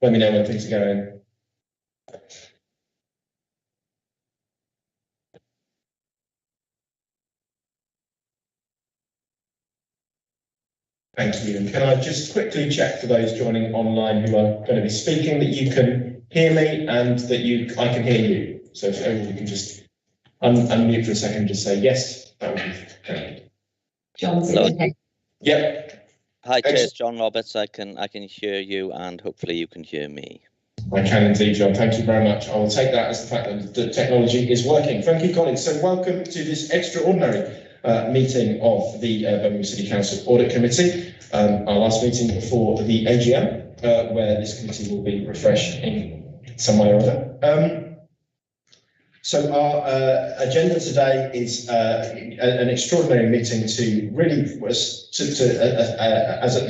let me know when things are going. Thank you. And can I just quickly check for those joining online who are going to be speaking that you can hear me and that I can hear you. So if everyone can just unmute for a second and just say yes, that would be great. John, okay. Yep. Hi, Chair, it's John Roberts. I can hear you, and hopefully you can hear me. I can indeed, John. Thank you very much. I will take that as the fact that the technology is working. Thank you, colleagues. So welcome to this extraordinary meeting of the Birmingham City Council Audit Committee, our last meeting before the AGM, where this committee will be refreshed in some way or other. So our agenda today is an extraordinary meeting to really there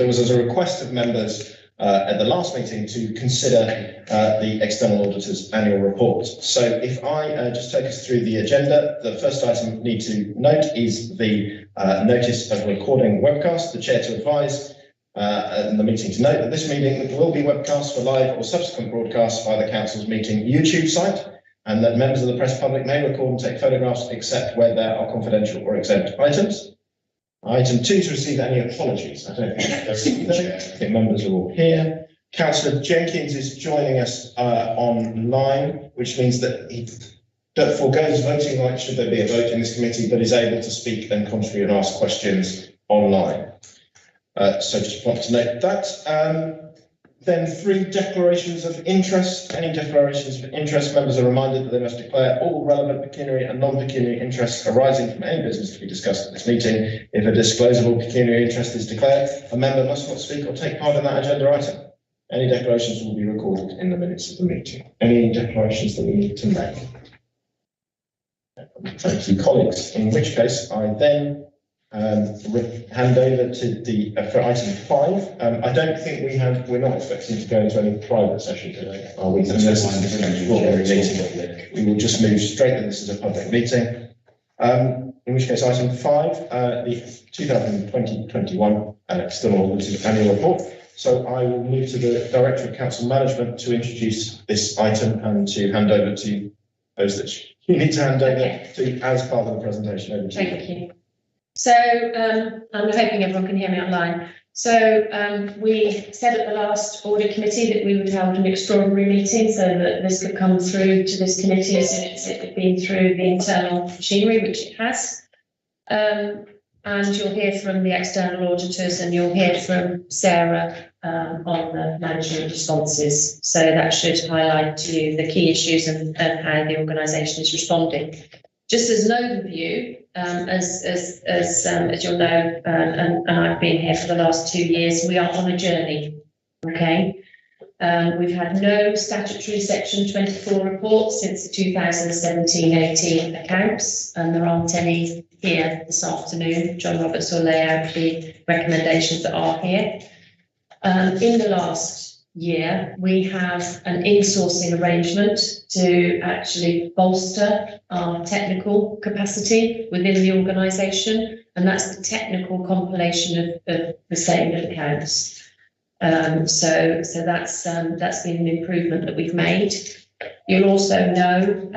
was a request of members at the last meeting to consider the external auditor's annual report. So if I just take us through the agenda, the first item we need to note is the notice of recording webcast. The chair to advise the meeting to note that this meeting will be webcast for live or subsequent broadcast via the council's meeting YouTube site, and that members of the press public may record and take photographs except where there are confidential or exempt items. Item 2 to receive any apologies. I don't think there's any. I think members are all here. Councillor Jenkins is joining us online, which means that he forgoes voting rights should there be a vote in this committee, but is able to speak and contribute and ask questions online. So just want to note that. Then 3 declarations of interest. Any declarations of interest, members are reminded that they must declare all relevant pecuniary and non-pecuniary interests arising from any business to be discussed at this meeting. If a disclosable pecuniary interest is declared, a member must not speak or take part in that agenda item. Any declarations will be recorded in the minutes of the meeting. Any declarations that we need to make? Thank you, colleagues. In which case, I then hand over to for item 5. I don't think we're not expecting to go into any private session today, are we? We will just move straight to this as a public meeting. In which case, item 5, the 2020-21 external auditor's annual report. So I will move to the Director of Council Management to introduce this item and to hand over to those that you need to hand over to as part of the presentation. Over to you. Thank you. So I'm hoping everyone can hear me online. So we said at the last audit committee that we would hold an extraordinary meeting so that this could come through to this committee as soon as it had been through the internal machinery, which it has. And you'll hear from the external auditors and you'll hear from Sarah on the management responses. So that should highlight to you the key issues and how the organisation is responding. Just as an overview, as you'll know, and I've been here for the last 2 years, we are on a journey. Okay, we've had no statutory Section 24 reports since the 2017-18 accounts, and there aren't any here this afternoon. John Roberts will lay out the recommendations that are here. In the last year, we have an insourcing arrangement to actually bolster our technical capacity within the organisation, and that's the technical compilation of the statement of accounts. So that's been an improvement that we've made. You'll also know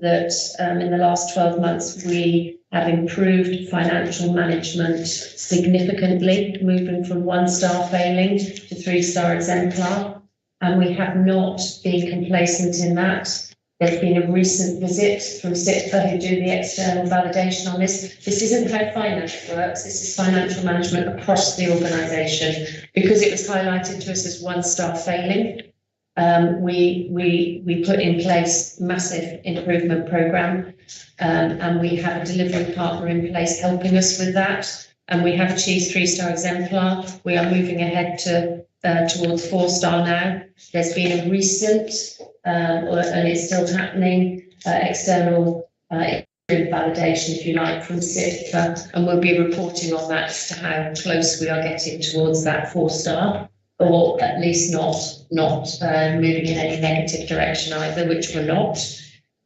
that in the last 12 months we have improved financial management significantly, moving from 1-star failing to 3-star exemplar, and we have not been complacent in that. There's been a recent visit from SIPFA who do the external validation on this. This isn't how finance works, this is financial management across the organisation. Because it was highlighted to us as 1-star failing, we put in place a massive improvement programme, and we have a delivery partner in place helping us with that, and we have achieved 3-star exemplar. We are moving ahead towards 4-star now. There's been a recent, and it's still happening, external validation, if you like, from SIPFA, and we'll be reporting on that as to how close we are getting towards that 4-star. Or at least not moving in any negative direction either, which we're not.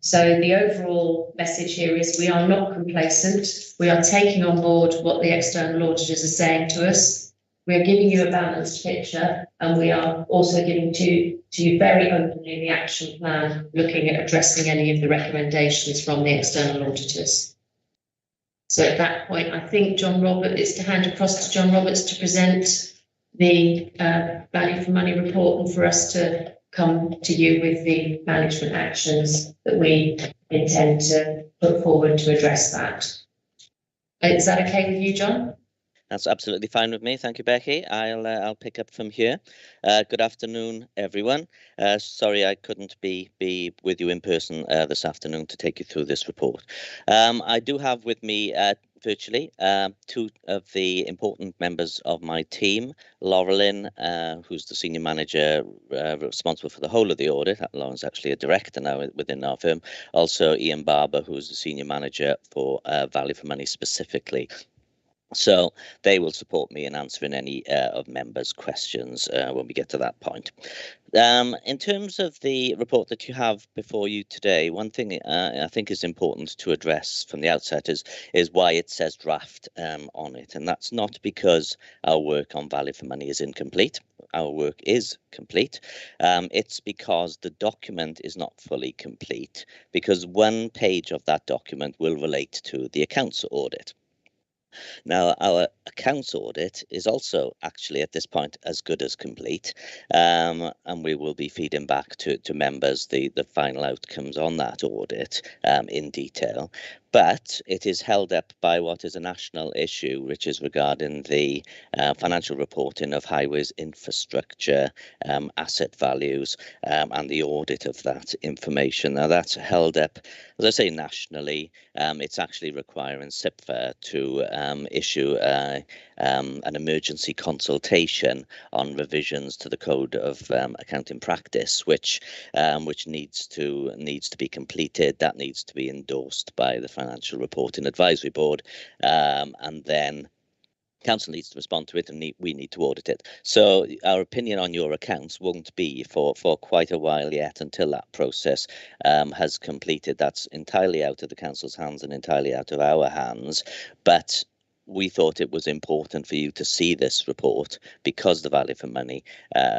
So the overall message here is we are not complacent. We are taking on board what the external auditors are saying to us. We are giving you a balanced picture, and we are also giving to to you very openly the action plan, looking at addressing any of the recommendations from the external auditors. So at that point, I think John Robert is to hand across to John Roberts to present the value for money report and for us to come to you with the management actions that we intend to put forward to address that. Is that okay with you, John? That's absolutely fine with me. Thank you, Becky. I'll pick up from here. Good afternoon, everyone. Sorry I couldn't be with you in person this afternoon to take you through this report. I do have with me virtually two of the important members of my team. Laurelyn, who's the senior manager responsible for the whole of the audit. Lauren's actually a director now within our firm. Also Ian Barber, who's the senior manager for value for money specifically. So they will support me in answering any of members' questions when we get to that point. In terms of the report that you have before you today, one thing I think is important to address from the outset is why it says draft on it. And that's not because our work on value for money is incomplete. Our work is complete. It's because the document is not fully complete, because one page of that document will relate to the accounts audit. Now, our accounts audit is also actually at this point as good as complete, and we will be feeding back to members the final outcomes on that audit in detail. But it is held up by what is a national issue, which is regarding the financial reporting of highways infrastructure, asset values, and the audit of that information. Now, that's held up, as I say, nationally. It's actually requiring CIPFA to issue an emergency consultation on revisions to the Code of Accounting Practice, which needs to be completed. That needs to be endorsed by the Financial Reporting Advisory Board, and then Council needs to respond to it, and we need to audit it. So our opinion on your accounts won't be for quite a while yet until that process has completed. That's entirely out of the Council's hands and entirely out of our hands. But we thought it was important for you to see this report because the value for money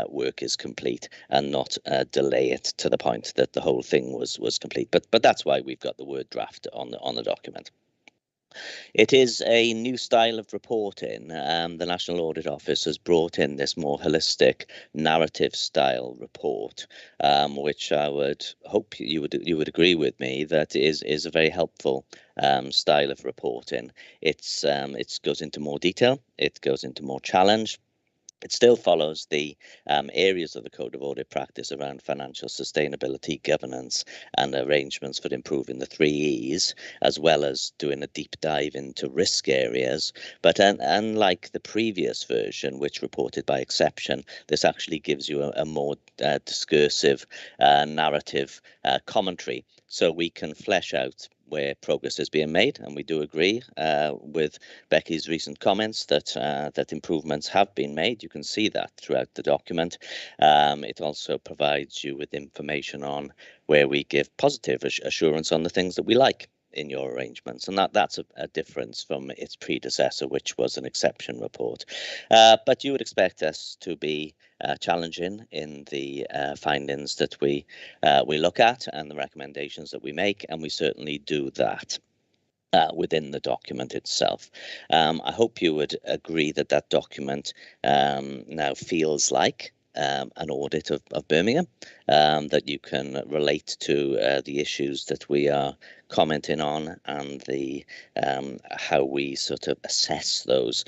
work is complete, and not delay it to the point that the whole thing was complete. But that's why we've got the word draft on the document. It is a new style of reporting. The National Audit Office has brought in this more holistic narrative style report, which I would hope you would agree with me that is a very helpful style of reporting. It goes into more detail. It goes into more challenge. It still follows the areas of the Code of Audit Practice around financial sustainability, governance, and arrangements for improving the 3 E's, as well as doing a deep dive into risk areas. But unlike the previous version, which reported by exception, this actually gives you a more discursive narrative commentary, so we can flesh out where progress is being made, and we do agree with Becky's recent comments that improvements have been made. You can see that throughout the document. It also provides you with information on where we give positive assurance on the things that we like in your arrangements, and that's a difference from its predecessor, which was an exception report. But you would expect us to be challenging in the findings that we look at and the recommendations that we make, and we certainly do that within the document itself. I hope you would agree that that document now feels like an audit of Birmingham, that you can relate to the issues that we are commenting on, and the how we sort of assess those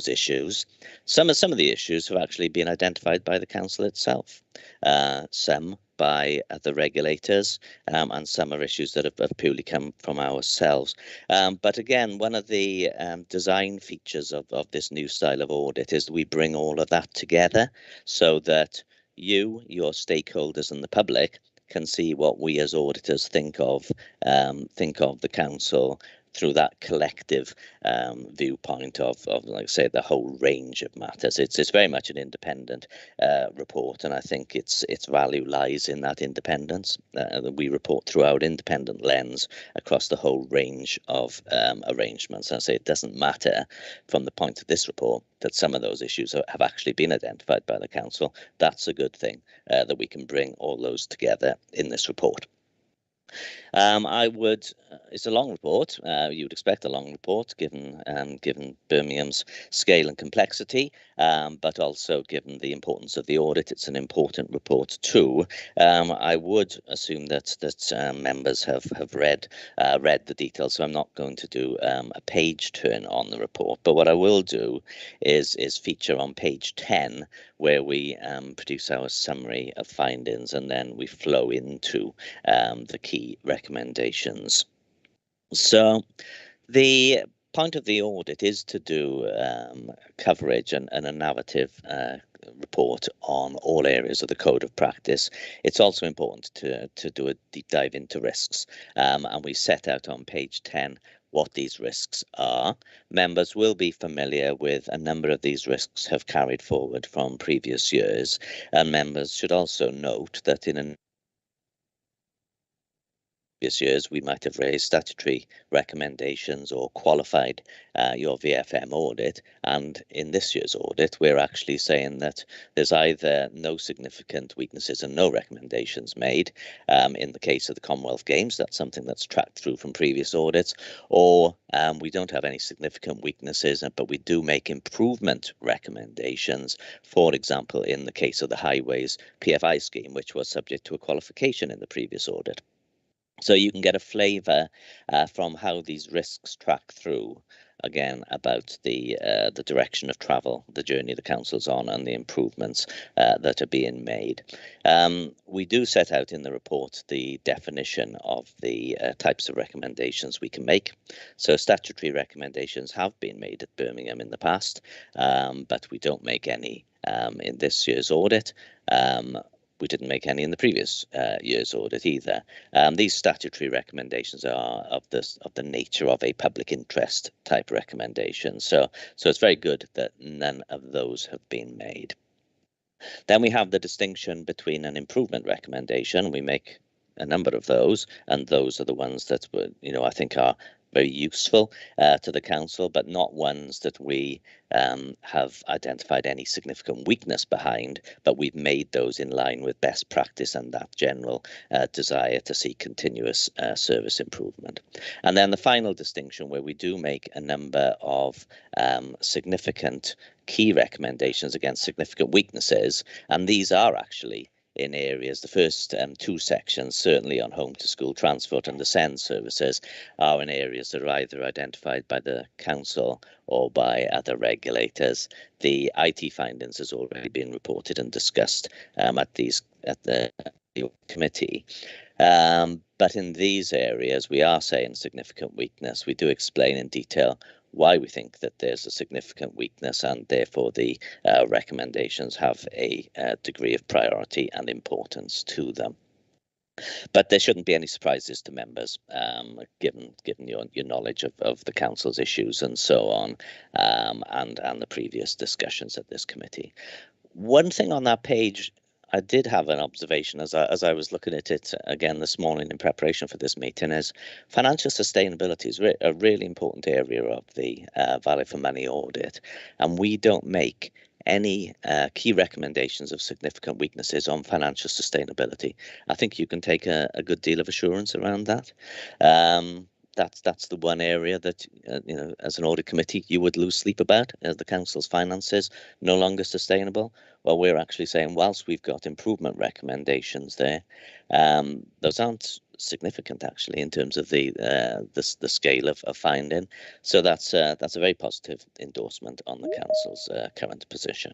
issues. Some of the issues have actually been identified by the council itself, some by the regulators, and some are issues that have purely come from ourselves. But again, one of the design features of this new style of audit is that we bring all of that together so that you, your stakeholders, and the public can see what we as auditors think of the council through that collective viewpoint of, like I say, the whole range of matters. It's very much an independent report, and I think its value lies in that independence. That we report through our independent lens across the whole range of arrangements. And I say it doesn't matter from the point of this report that some of those issues have actually been identified by the council. That's a good thing, that we can bring all those together in this report. It's a long report. You would expect a long report given Birmingham's scale and complexity, but also given the importance of the audit. It's an important report too. I would assume that members have read the details, so I'm not going to do a page turn on the report. But what I will do is feature on page 10, where we produce our summary of findings, and then we flow into the key recommendations. So the point of the audit is to do coverage and a narrative report on all areas of the code of practice. It's also important to do a deep dive into risks, and we set out on page 10 what these risks are. Members will be familiar with a number of these risks have carried forward from previous years, and members should also note that in previous years, we might have raised statutory recommendations or qualified your VFM audit. And in this year's audit, we're actually saying that there's either no significant weaknesses and no recommendations made. In the case of the Commonwealth Games, that's something that's tracked through from previous audits, or we don't have any significant weaknesses, but we do make improvement recommendations, for example, in the case of the Highways PFI scheme, which was subject to a qualification in the previous audit. So you can get a flavour from how these risks track through, again, about the direction of travel, the journey the council's on, and the improvements that are being made. We do set out in the report the definition of the types of recommendations we can make. So statutory recommendations have been made at Birmingham in the past, but we don't make any in this year's audit. We didn't make any in the previous year's audit either. These statutory recommendations are of the nature of a public interest type recommendation. So it's very good that none of those have been made. Then we have the distinction between an improvement recommendation. We make a number of those, and those are the ones that I think are very useful to the council, but not ones that we have identified any significant weakness behind, but we've made those in line with best practice and that general desire to see continuous service improvement. And then the final distinction, where we do make a number of significant key recommendations against significant weaknesses, and these are actually in areas, the first two sections, certainly on home to school transport and the SEND services, are in areas that are either identified by the council or by other regulators. The IT findings has already been reported and discussed at the committee. But in these areas, we are saying significant weakness. We do explain in detail why we think that there's a significant weakness, and therefore the recommendations have a degree of priority and importance to them. But there shouldn't be any surprises to members, given your knowledge of the council's issues and so on, and the previous discussions at this committee. One thing on that page, I did have an observation as I was looking at it again this morning in preparation for this meeting, is financial sustainability is a really important area of the value for money audit, and we don't make any key recommendations of significant weaknesses on financial sustainability. I think you can take a good deal of assurance around that. That's the one area that, as an audit committee, you would lose sleep about, as the council's finances no longer sustainable. Well, we're actually saying, whilst we've got improvement recommendations there, those aren't significant actually in terms of the scale of finding. So that's a very positive endorsement on the council's current position.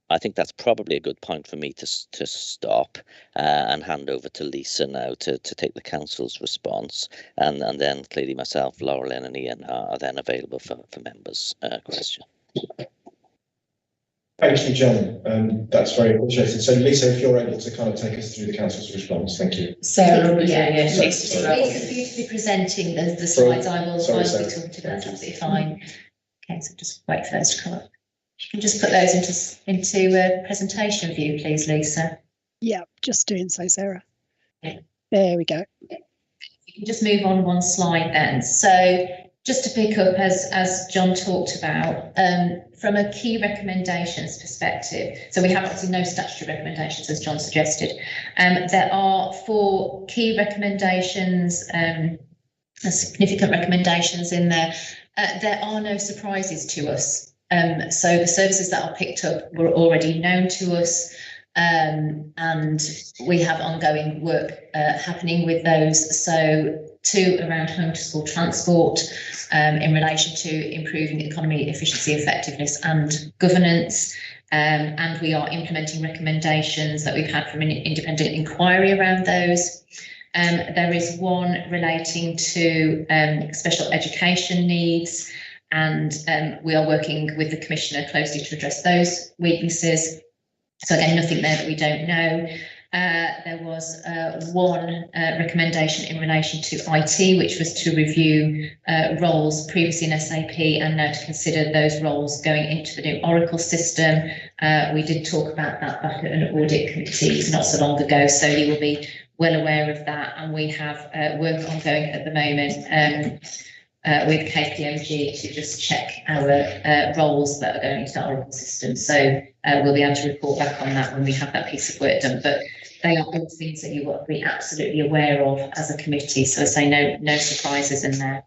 I think that's probably a good point for me to stop and hand over to Lisa now to take the council's response, and then clearly myself, Laurel and Ian are then available for members' questions. Thank you, John. That's very appreciated. So, Lisa, if you're able to kind of take us through the council's response, thank you. Sarah, yeah, Sorry, Lisa. sorry. Lisa, for you to be presenting the slides, I will be Sarah. talking to. That's absolutely fine. Okay, so just wait for those to come up. You can just put those into presentation view, please, Lisa. Yeah, just doing so, Sarah. Okay. There we go. You can just move on one slide then. So just to pick up, as John talked about, from a key recommendations perspective, so we have obviously no statutory recommendations, as John suggested. There are 4 key recommendations, significant recommendations in there. There are no surprises to us. So the services that are picked up were already known to us, and we have ongoing work happening with those. So 2 around home to school transport in relation to improving economy, efficiency, effectiveness and governance. And we are implementing recommendations that we've had from an independent inquiry around those. There is 1 relating to special education needs, and we are working with the Commissioner closely to address those weaknesses. So again, nothing there that we don't know. There was 1 recommendation in relation to IT, which was to review roles previously in SAP and now to consider those roles going into the new Oracle system. We did talk about that back at an audit committee not so long ago, so you will be well aware of that. And we have work ongoing at the moment with KPMG to just check our roles that are going into the Oracle system. So we'll be able to report back on that when we have that piece of work done. But they are all things that you will be absolutely aware of as a committee. So I say no surprises in there.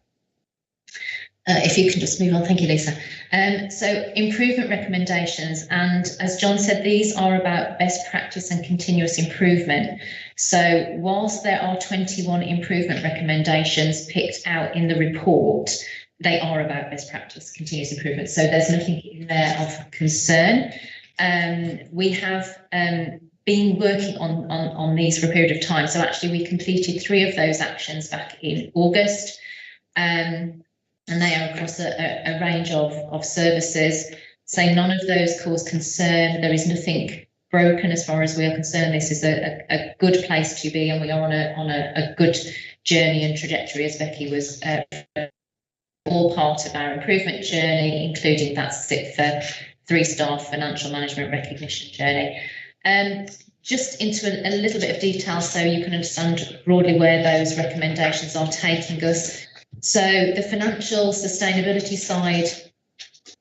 If you can just move on. Thank you, Lisa. So improvement recommendations, and as John said, these are about best practice and continuous improvement. So whilst there are 21 improvement recommendations picked out in the report, they are about best practice, continuous improvement. So there's nothing in there of concern. We have been working on these for a period of time. So actually we completed 3 of those actions back in August. And they are across a range of services. So none of those cause concern. There is nothing broken as far as we are concerned. This is a good place to be, and we are on a good journey and trajectory, as Becky was all part of our improvement journey, including that SIP for 3-star financial management recognition journey. Just into a little bit of detail so you can understand broadly where those recommendations are taking us. So the financial sustainability side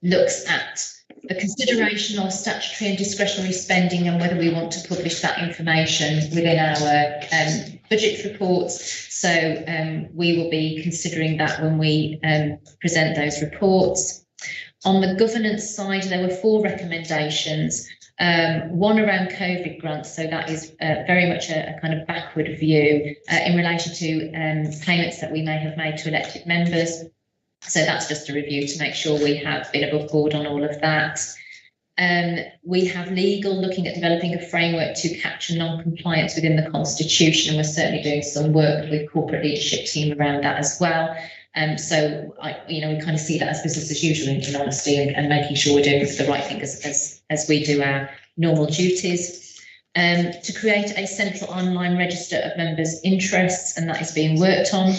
looks at the consideration of statutory and discretionary spending and whether we want to publish that information within our budget reports. So we will be considering that when we present those reports. On the governance side, there were 4 recommendations. 1 around COVID grants, so that is very much a kind of backward view in relation to payments that we may have made to elected members. So that's just a review to make sure we have been above board on all of that. We have legal looking at developing a framework to capture non-compliance within the Constitution, and we're certainly doing some work with corporate leadership team around that as well. So we kind of see that as business as usual in honesty, and making sure we're doing the right thing as we do our normal duties. To create a central online register of members' interests, and that is being worked on.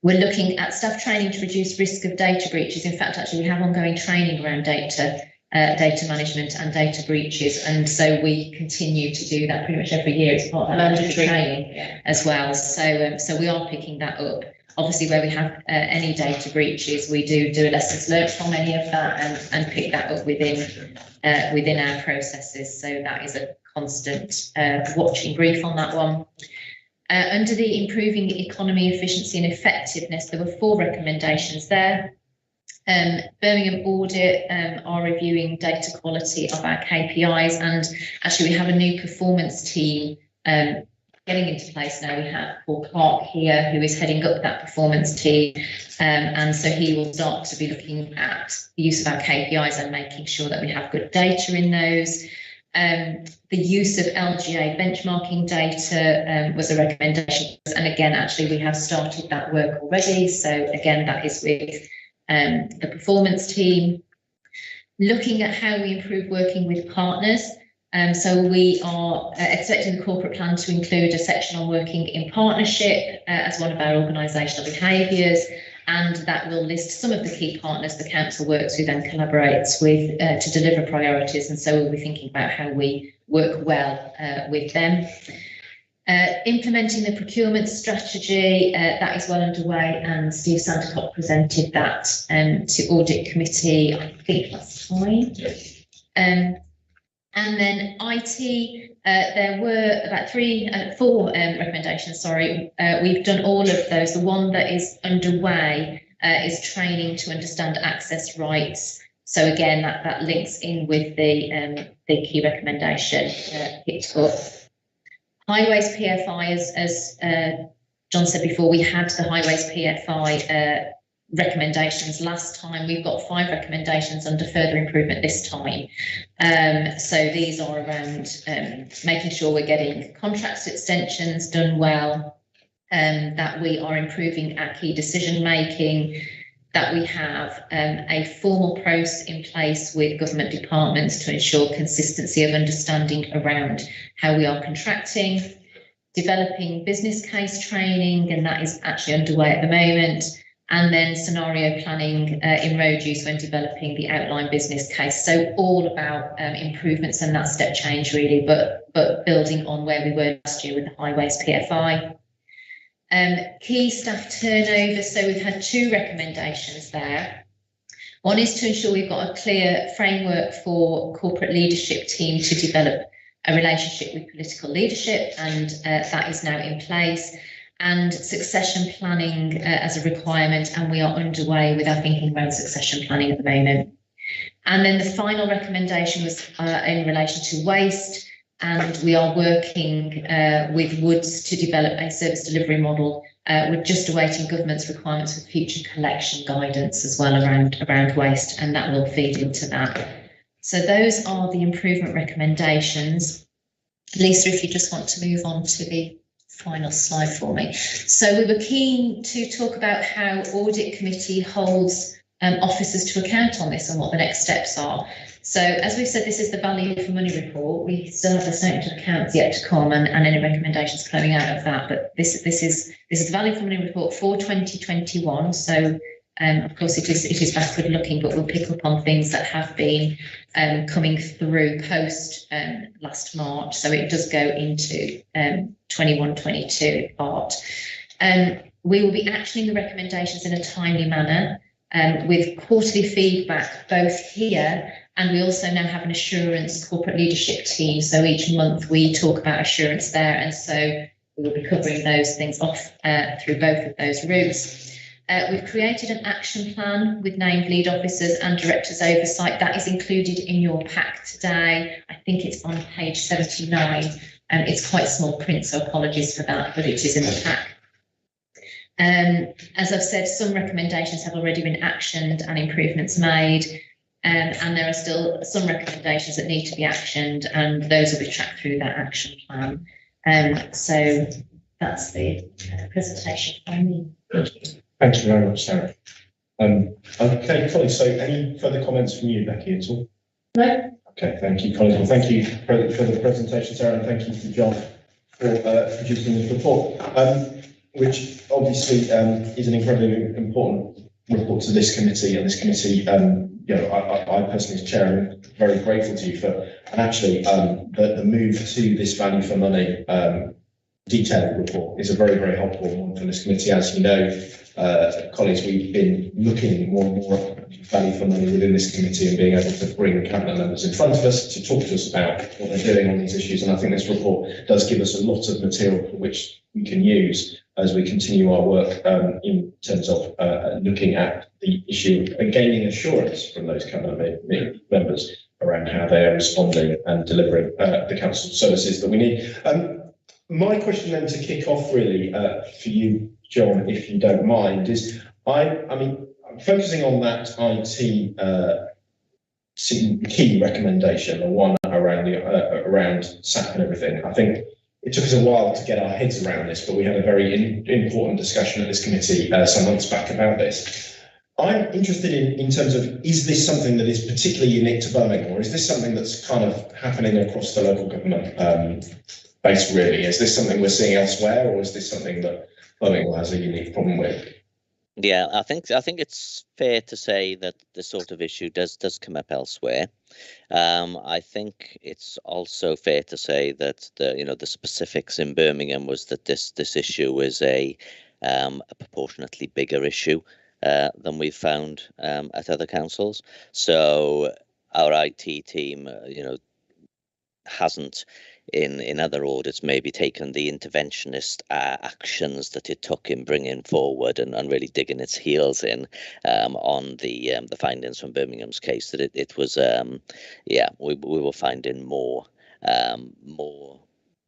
We're looking at staff training to reduce risk of data breaches. In fact, actually, we have ongoing training around data management and data breaches, and so we continue to do that pretty much every year. It's part of mandatory training as well. So we are picking that up. Obviously, where we have any data breaches, we do a lessons learned from any of that and pick that up within our processes. So that is a constant watching brief on that one. Under the improving economy, efficiency and effectiveness, there were 4 recommendations there. Birmingham Audit are reviewing data quality of our KPIs, and actually we have a new performance team getting into place now. We have Paul Clark here, who is heading up that performance team, and so he will start to be looking at the use of our KPIs and making sure that we have good data in those. The use of LGA benchmarking data was a recommendation, and again, actually we have started that work already. So again, that is with the performance team. looking at how we improve working with partners. So we are expecting the corporate plan to include a section on working in partnership as one of our organisational behaviours, and that will list some of the key partners the council works with and collaborates with to deliver priorities, and so we'll be thinking about how we work well with them. Implementing the procurement strategy, that is well underway, and Steve Sandicott presented that to Audit Committee, I think last time. And then IT, there were about four recommendations, sorry. We've done all of those. The one that is underway is training to understand access rights. So again, that links in with the key recommendation picked up. Highways PFI, as John said before, we had the Highways PFI recommendations last time. We've got 5 recommendations under further improvement this time. So these are around making sure we're getting contracts extensions done well, that we are improving our key decision making, that we have a formal process in place with government departments to ensure consistency of understanding around how we are contracting, developing business case training, and that is actually underway at the moment, and then scenario planning in road use when developing the outline business case. So all about improvements and that step change really, but building on where we were last year with the Highways PFI. Key staff turnover, so we've had 2 recommendations there. One is to ensure we've got a clear framework for corporate leadership team to develop a relationship with political leadership, and that is now in place, and succession planning as a requirement, and we are underway with our thinking around succession planning at the moment. And then the final recommendation was in relation to waste, and we are working with Woods to develop a service delivery model. We're just awaiting government's requirements for future collection guidance as well around waste, and that will feed into that. So those are the improvement recommendations. Lisa, if you just want to move on to the final slide for me. So we were keen to talk about how Audit Committee holds officers to account on this and what the next steps are. So as we've said, this is the value for money report. We still have the statement of accounts yet to come and any recommendations coming out of that. But this is the value for money report for 2021. So of course it is backward looking, but we'll pick up on things that have been coming through post last March. So it does go into 21-22 part. We will be actioning the recommendations in a timely manner with quarterly feedback both here, and we also now have an assurance corporate leadership team. So each month we talk about assurance there, and so we will be covering those things off through both of those routes. We've created an action plan with named lead officers and directors oversight. That is included in your pack today. I think it's on page 79, and it's quite small print, so apologies for that, but it is in the pack. As I've said, some recommendations have already been actioned and improvements made, and there are still some recommendations that need to be actioned, and those will be tracked through that action plan. So that's the presentation from me. Thank you. Thank you very much, Sarah. Okay, colleagues, so any further comments from you, Becky, at all? No. Okay, thank you, colleagues. Well, thank you for the presentation, Sarah, and thank you to John for producing this report, which obviously is an incredibly important report to this committee. And this committee, I personally, as chair, am very grateful to you for, and actually the move to this value for money detailed report is a very, very helpful one for this committee. As you know, colleagues, we've been looking more and more at value for money within this committee and being able to bring cabinet members in front of us to talk to us about what they're doing on these issues. And I think this report does give us a lot of material for which we can use as we continue our work in terms of looking at the issue and gaining assurance from those cabinet members around how they are responding and delivering the council services that we need. My question then to kick off really for you, John, if you don't mind, is I'm focusing on that IT key recommendation, the one around SAP and everything. I think it took us a while to get our heads around this, but we had a very important discussion at this committee some months back about this. I'm interested in terms of, is this something that is particularly unique to Birmingham, or is this something that's kind of happening across the local government base, really? Is this something we're seeing elsewhere, or is this something that Birmingham has a unique problem with? Yeah, I think it's fair to say that this sort of issue does come up elsewhere. I think it's also fair to say that the specifics in Birmingham was that this issue is a proportionately bigger issue than we've found at other councils. So our IT team, hasn't in other audits maybe taken the interventionist actions that it took in bringing forward and really digging its heels in on the findings from Birmingham's case. That it was we were finding more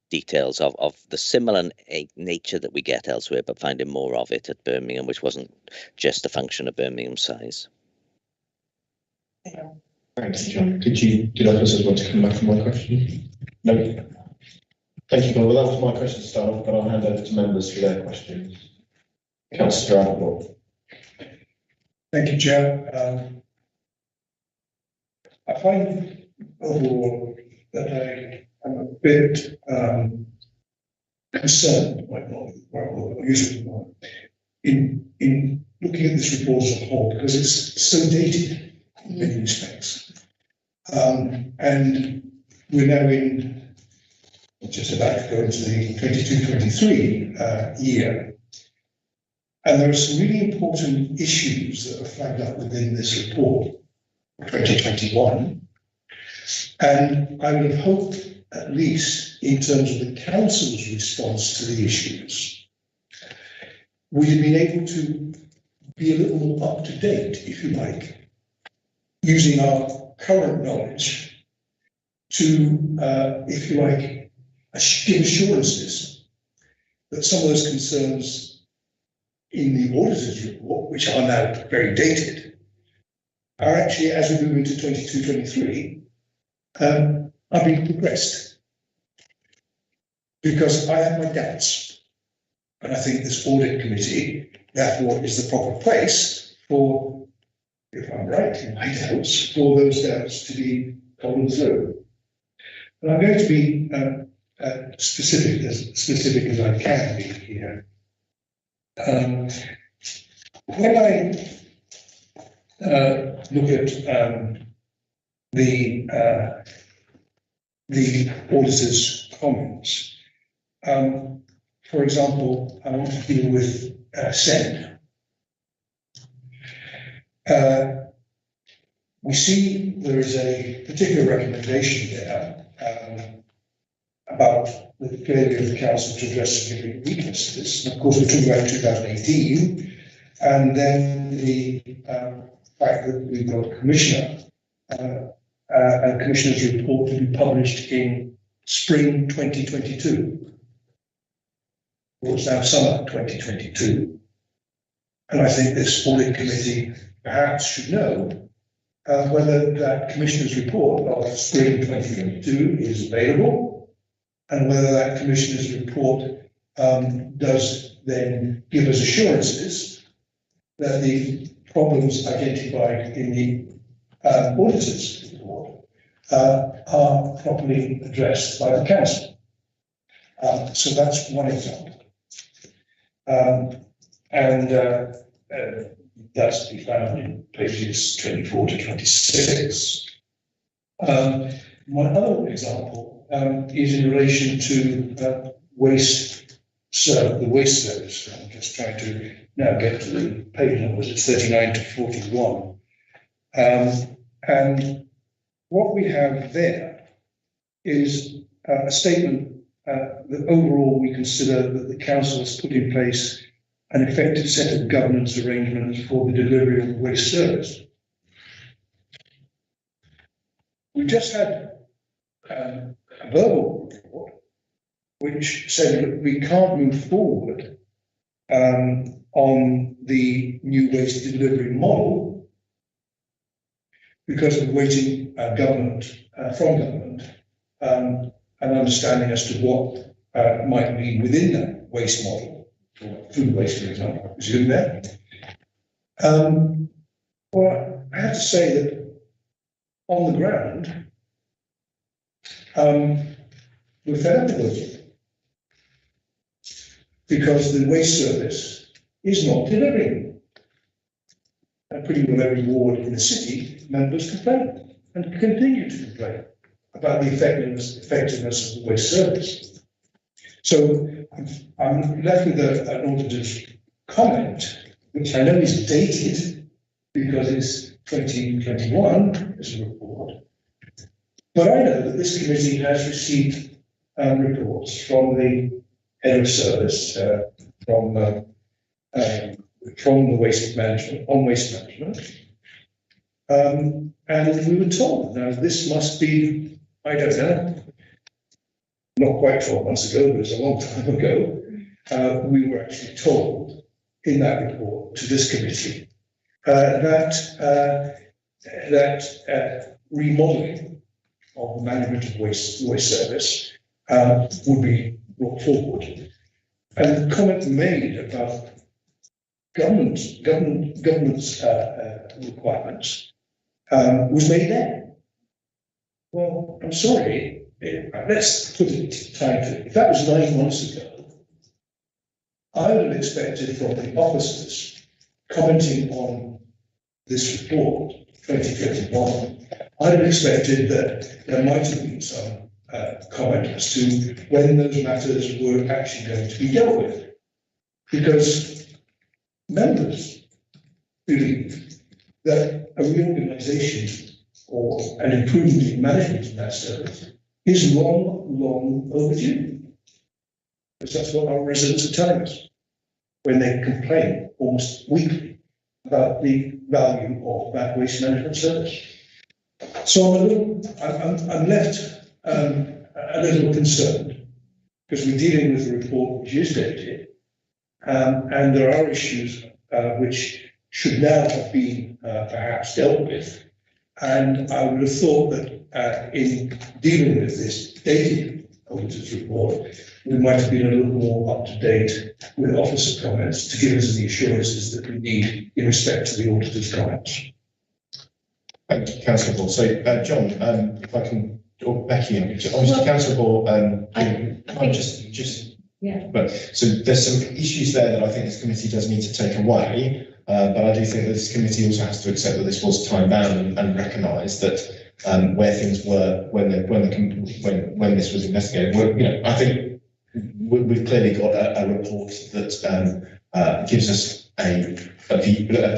details of the similar nature that we get elsewhere, but finding more of it at Birmingham, which wasn't just a function of Birmingham's size. Thanks, John. Did officers want to come back on my question? No. Thank you, Paul. Well, that was my question to start off, but I'll hand over to members for their questions. Councillor Adderall. Thank you, Chair. I find overall that I am a bit concerned, in looking at this report as a whole, because it's so dated in many respects. And we're now just about to go into the 22-23 year. And there are some really important issues that are flagged up within this report, 2021. And I would have hoped, at least in terms of the council's response to the issues, we'd have been able to be a little more up to date, if you like, using our current knowledge to, if you like, give assurances that some of those concerns in the auditor's report, which are now very dated, are actually, as we move into 22-23, are being progressed. Because I have my doubts, and I think this audit committee, therefore, is the proper place for, if I'm right in my doubts, for those doubts to be gone through. And I'm going to be specific as I can be here. When I look at the auditor's comments, for example, I want to deal with SEND. We see there is a particular recommendation there about the failure of the council to address significant weaknesses. And of course, we're talking about 2018, and then the fact that we've got a commissioner and commissioner's report to be published in spring 2022. Well, it's now summer 2022. And I think this audit committee perhaps should know whether that commissioner's report of spring 2022 is available, and whether that commissioner's report does then give us assurances that the problems identified in the auditor's report are properly addressed by the council. So that's one example. That's to be found in pages 24 to 26. My other example is in relation to the waste service. I'm just trying to now get to the page numbers. It's 39 to 41. And what we have there is a statement that overall we consider that the council has put in place an effective set of governance arrangements for the delivery of waste service. We just had a verbal report which said that we can't move forward on the new waste delivery model because we're waiting from government an understanding as to what might be within that waste model. Food waste, for example, I presume there. Well, I have to say that on the ground, we're fed up with it because the waste service is not delivering. And pretty well every ward in the city, members complain and continue to complain about the effectiveness of the waste service. So I'm left with an auditor's comment, which I know is dated because it's 2021 as a report. But I know that this committee has received reports from the head of service, from the waste management, on waste management. And we were told, now this must be, I don't know, not quite 12 months ago, but it's a long time ago, we were actually told in that report to this committee that remodelling of the management of waste service would be brought forward. And the comment made about government's requirements was made then. Well, I'm sorry, let's put it time to it. If that was 9 months ago, I would have expected from the officers commenting on this report, 2021, I'd have expected that there might have been some comment as to when those matters were actually going to be dealt with. Because members believe that a reorganisation or an improvement in management in that service is long overdue. Because that's what our residents are telling us when they complain almost weekly about the value of that waste management service. So I'm left a little concerned because we're dealing with a report which is dated, and there are issues which should now have been perhaps dealt with. And I would have thought that in dealing with this dated auditor's report, we might have been a little more up to date with officer comments to give us the assurances that we need in respect to the auditor's comments. Thank you, Councillor Ball. So, John, if I can, or Becky, obviously, Councillor Ball, I think just. Yeah. But so there's some issues there that I think this committee does need to take away. But I do think that this committee also has to accept that this was time bound and recognise that where things were when this was investigated. I think we've clearly got a report that gives us a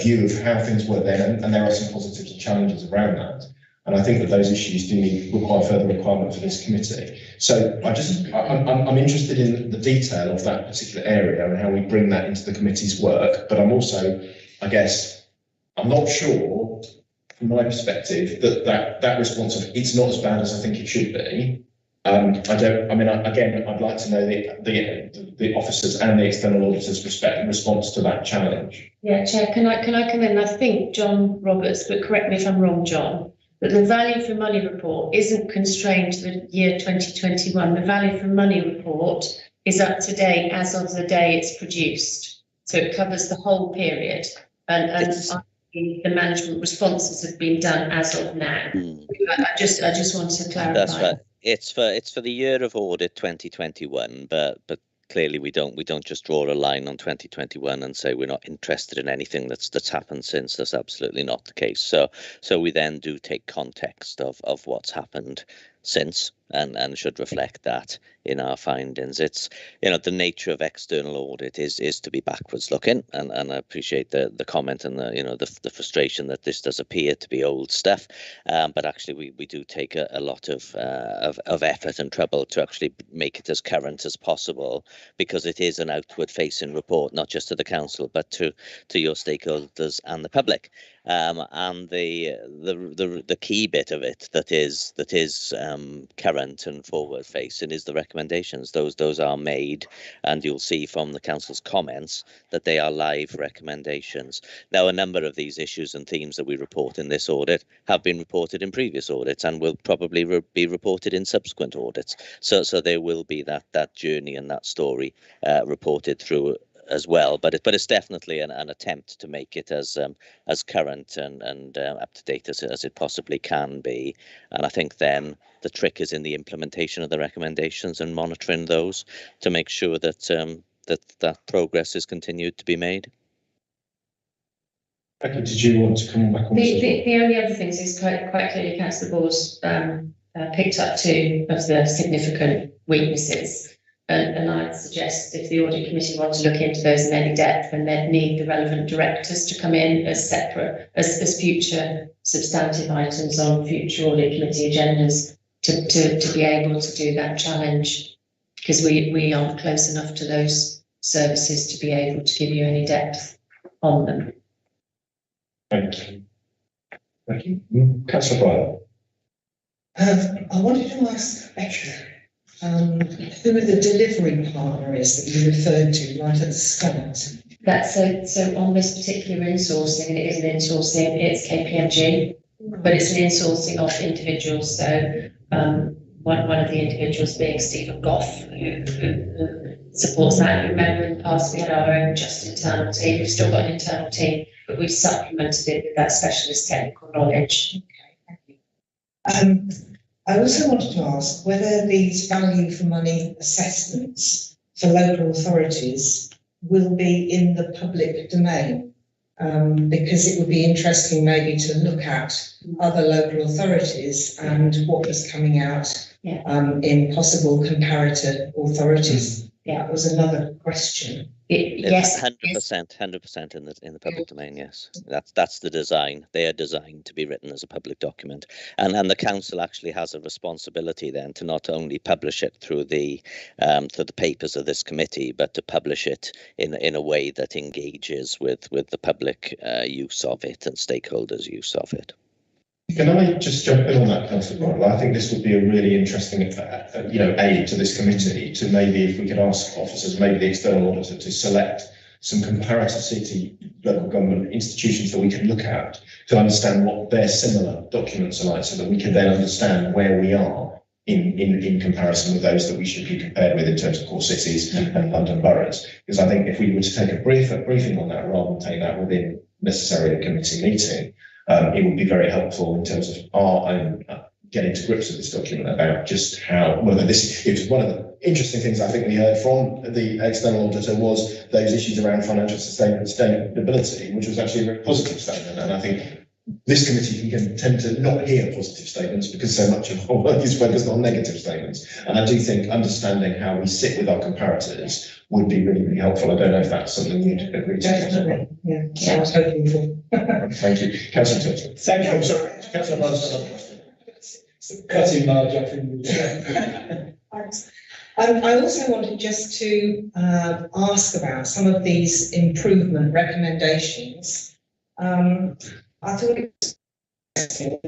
view of how things were then, and there are some positives and challenges around that. And I think that those issues do require further requirement for this committee. So I'm interested in the detail of that particular area and how we bring that into the committee's work. But I'm also, I guess, I'm not sure from my perspective that response of it's not as bad as I think it should be. I'd like to know the officers and the external auditors' response to that challenge. Yeah, Chair, can I come in? I think John Roberts, but correct me if I'm wrong, John, that the value for money report isn't constrained to the year 2021. The value for money report is up to date as of the day it's produced. So it covers the whole period. And the management responses have been done as of now. I just want to clarify. That's right. It's for the year of audit 2021, but clearly we don't just draw a line on 2021 and say we're not interested in anything that's happened since. That's absolutely not the case. So we then do take context of what's happened since and should reflect that in our findings. It's, the nature of external audit is to be backwards looking, and I appreciate the comment and the frustration that this does appear to be old stuff, but actually we do take a lot of effort and trouble to actually make it as current as possible, because it is an outward facing report, not just to the council but to your stakeholders and the public. And the key bit of it that is current and forward facing is the recommendations. Those are made, and you'll see from the council's comments that they are live recommendations. Now, a number of these issues and themes that we report in this audit have been reported in previous audits and will probably be reported in subsequent audits. So there will be that journey and that story reported through as well. But it's definitely an attempt to make it as current and up to date as it possibly can be. And I think then the trick is in the implementation of the recommendations and monitoring those to make sure that that progress is continued to be made. Becky, did you want to come back on this? The only other things is quite clearly Councillor Ball's picked up two of the significant weaknesses. And I'd suggest if the Audit Committee want to look into those in any depth, then they'd need the relevant directors to come in as separate, as future substantive items on future Audit Committee agendas to be able to do that challenge, because we aren't close enough to those services to be able to give you any depth on them. Thank you. Thank you. Councillor Bryan. I wanted to ask Becky who the delivery partner is that you referred to right at the start. That's so on this particular insourcing, and it is an insourcing, it's KPMG, but it's an insourcing of individuals. So one of the individuals being Stephen Goff, who supports that. You remember in the past we had our own just internal team. We've still got an internal team, but we've supplemented it with that specialist technical knowledge. Okay, thank you. I also wanted to ask whether these value for money assessments for local authorities will be in the public domain, because it would be interesting maybe to look at other local authorities and what was coming out in possible comparator authorities. That was another question. Yes, 100% in the public domain. Yes, that's the design. They are designed to be written as a public document, and the council actually has a responsibility then to not only publish it through the papers of this committee, but to publish it in a way that engages with the public use of it and stakeholders' use of it. Can I just jump in on that, Councillor Bryan? I think this would be a really interesting, aid to this committee to maybe, if we could ask officers, maybe the external auditor, to select some comparative city local government institutions that we can look at to understand what their similar documents are like, so that we can then understand where we are in comparison with those that we should be compared with in terms of core cities and London boroughs. Because I think if we were to take a briefing on that rather than take that within necessarily a committee meeting, it would be very helpful in terms of our own getting to grips with this document about just how, whether this, it was one of the interesting things I think we heard from the external auditor was those issues around financial sustainability, which was actually a very positive statement. And I think this committee can tend to not hear positive statements because so much of our work is focused on negative statements. And I do think understanding how we sit with our comparators would be really, really helpful. I don't know if that's something you'd agree to. Definitely, yeah. I was hoping for. Thank you. Councillor Churchill. Thank you. I'm sorry. Councillor Bryan. Cutting large up in the I also wanted just to ask about some of these improvement recommendations. I thought it was interesting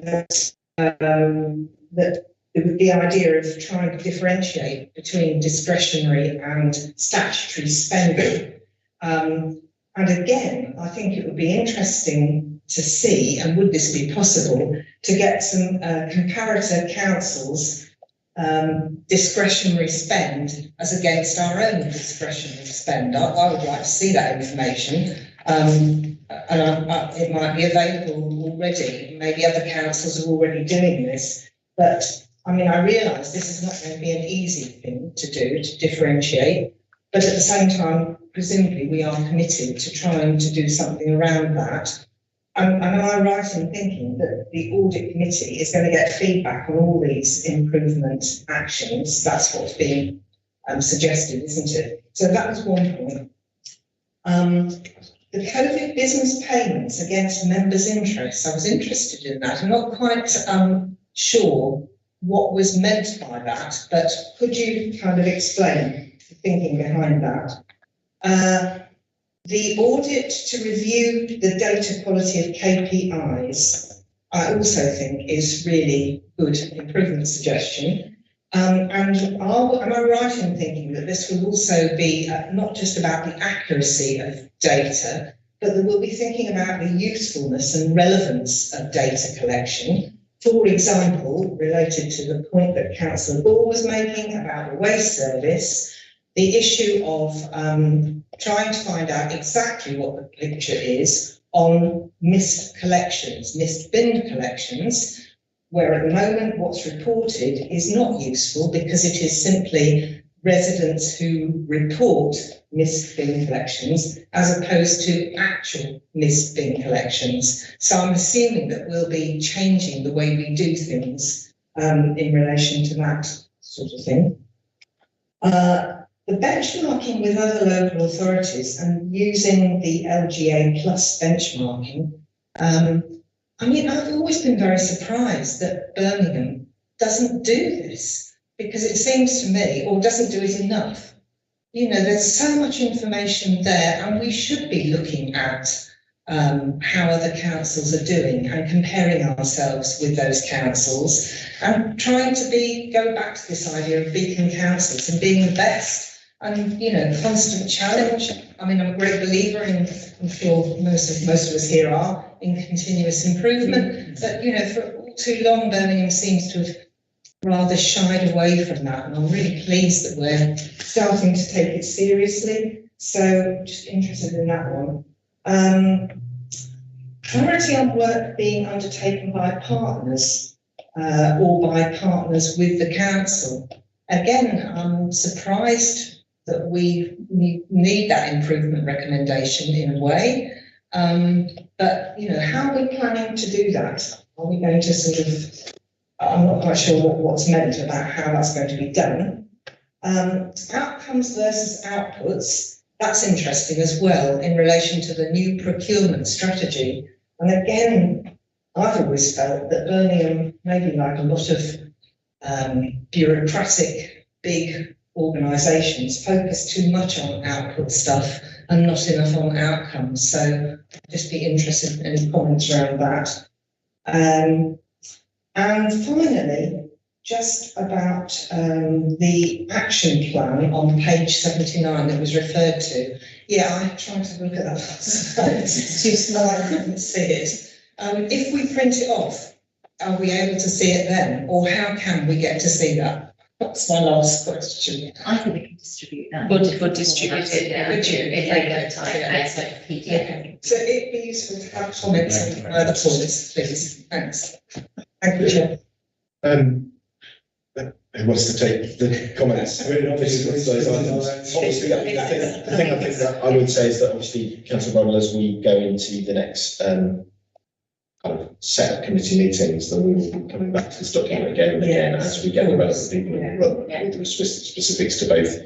that the idea of trying to differentiate between discretionary and statutory spending. And again, I think it would be interesting to see, and would this be possible, to get some comparator councils' discretionary spend as against our own discretionary spend. I would like to see that information. And it might be available already. Maybe other councils are already doing this. But I mean, I realise this is not going to be an easy thing to do, to differentiate. But at the same time, presumably we are committed to trying to do something around that. And am I right in thinking that the Audit Committee is going to get feedback on all these improvement actions? That's what's being suggested, isn't it? So that was one point. The COVID business payments against members' interests, I was interested in that. I'm not quite sure what was meant by that, but could you kind of explain the thinking behind that? The audit to review the data quality of KPIs, I also think is really good improvement suggestion. And am I right in thinking that this will also be not just about the accuracy of data, but that we'll be thinking about the usefulness and relevance of data collection? For example, related to the point that Councillor Ball was making about the waste service, the issue of trying to find out exactly what the picture is on missed collections, missed bin collections, where at the moment what's reported is not useful because it is simply residents who report missed bin collections as opposed to actual missed bin collections. So I'm assuming that we'll be changing the way we do things in relation to that sort of thing. The benchmarking with other local authorities and using the LGA plus benchmarking, I mean, I've always been very surprised that Birmingham doesn't do this, because it seems to me, or doesn't do it enough. You know, there's so much information there, and we should be looking at how other councils are doing and comparing ourselves with those councils and trying to go back to this idea of beacon councils and being the best. And, you know, constant challenge. I mean, I'm a great believer in, I'm sure most of us here are, in continuous improvement. But, you know, for all too long, Birmingham seems to have rather shied away from that. And I'm really pleased that we're starting to take it seriously. So just interested in that one. Priority on work being undertaken by partners or by partners with the council. Again, I'm surprised that we need that improvement recommendation in a way. But, you know, how are we planning to do that? Are we going to sort of, I'm not quite sure what's meant about how that's going to be done. Outcomes versus outputs, that's interesting as well in relation to the new procurement strategy. And again, I've always felt that Birmingham, maybe like a lot of bureaucratic, big organisations, focus too much on output stuff and not enough on outcomes. So I'd just be interested in comments around that. And finally, just about the action plan on page 79 that was referred to. Yeah, I tried to look at that. It's too small, I couldn't see it. If we print it off, are we able to see it then? Or how can we get to see that? That's my last question. I think we can distribute that. We'll distribute it, yeah. Would you? In regular time, Yes, yeah. PDF. So it'd be useful to have comments on other points, please. Thanks. Thank you, Chair. Who wants to take the comments? Obviously, the thing I think that I would say is that obviously, Councillor Bonnell, as we go into the next kind of set of committee meetings, then we will be coming back to this document again and again as we get the relevant people in the room with the specifics to both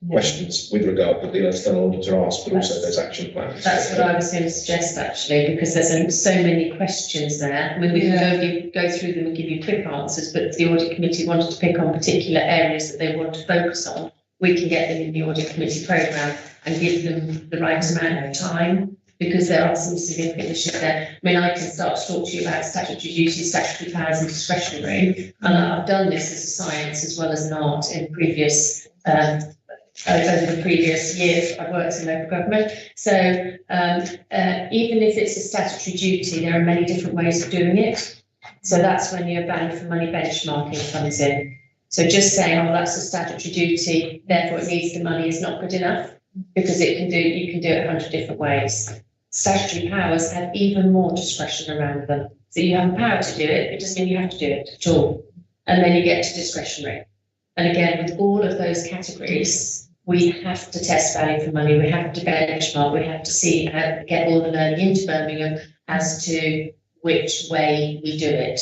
questions with regard to the external auditor asked, but also those action plans. That's what I was going to suggest actually, because there's so many questions there. I mean, we can go through them and give you quick answers, but if the audit committee wanted to pick on particular areas that they want to focus on, we can get them in the audit committee programme and give them the right amount of time, because there are some significant issues there. I mean, I can start to talk to you about statutory duties, statutory powers and discretionary, and I've done this as a science as well as an art in previous over the previous years I've worked in local government. So even if it's a statutory duty, there are many different ways of doing it. So that's when your value for money benchmarking comes in. So just saying, oh, that's a statutory duty, therefore it needs the money is not good enough, because you can do it 100 different ways. Statutory powers have even more discretion around them. So you have the power to do it, it doesn't mean you have to do it at all. And then you get to discretionary. And again, with all of those categories, we have to test value for money, we have to benchmark, we have to see how get all the learning into Birmingham as to which way we do it,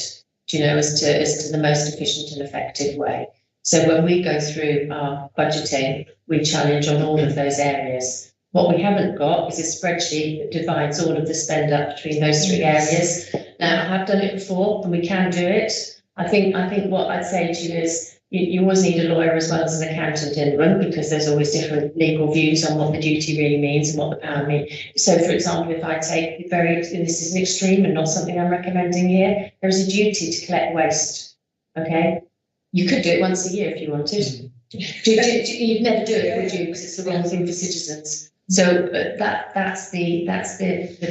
you know, as to the most efficient and effective way. So when we go through our budgeting, we challenge on all of those areas. What we haven't got is a spreadsheet that divides all of the spend up between those three areas. Now, I have done it before and we can do it. I think what I'd say to you is, you always need a lawyer as well as an accountant in the room, because there's always different legal views on what the duty really means and what the power means. So, for example, if I take this is an extreme and not something I'm recommending here, there is a duty to collect waste. Okay, you could do it once a year if you wanted. You'd never do it, would you? Because it's the wrong thing for citizens. So that's the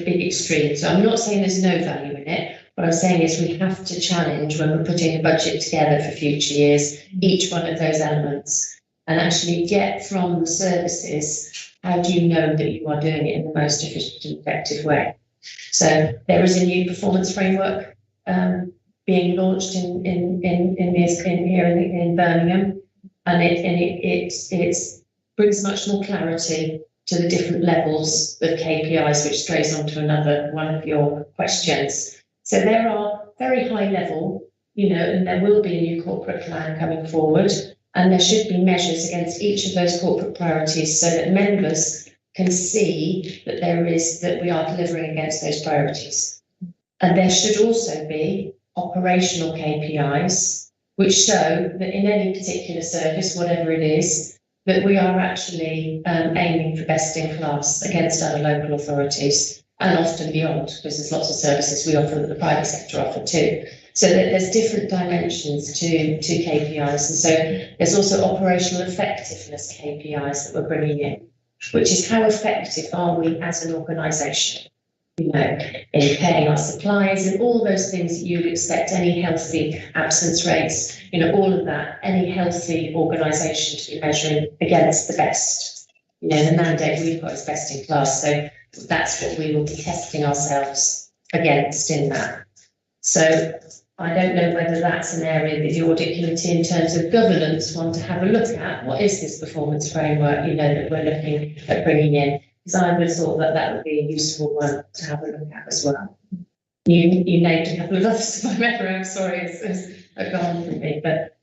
big extreme. So I'm not saying there's no value in it. What I'm saying is we have to challenge when we're putting a budget together for future years, each one of those elements. and actually get from the services, how do you know that you are doing it in the most efficient and effective way? So there is a new performance framework being launched in Birmingham, and it brings much more clarity to the different levels of KPIs, which goes on to another one of your questions. So there are very high level, and there will be a new corporate plan coming forward, and there should be measures against each of those corporate priorities so that members can see that we are delivering against those priorities. And there should also be operational KPIs, which show that in any particular service, whatever it is, that we are actually aiming for best in class against other local authorities, and often beyond, because there's lots of services we offer that the private sector offer too. So that there's different dimensions to KPIs. And so there's also operational effectiveness KPIs that we're bringing in, which is how effective are we as an organisation, in paying our suppliers and all those things that you would expect any healthy absence rates, all of that, any healthy organisation to be measuring against the best. The mandate we've got is best in class. So that's what we will be testing ourselves against in that. So I don't know whether that's an area that the Audit Committee in terms of governance want to have a look at. What is this performance framework, that we're looking at bringing in? Because I would have thought that would be a useful one to have a look at as well. You named a couple of others, if I remember. I'm sorry, it's gone from me, but.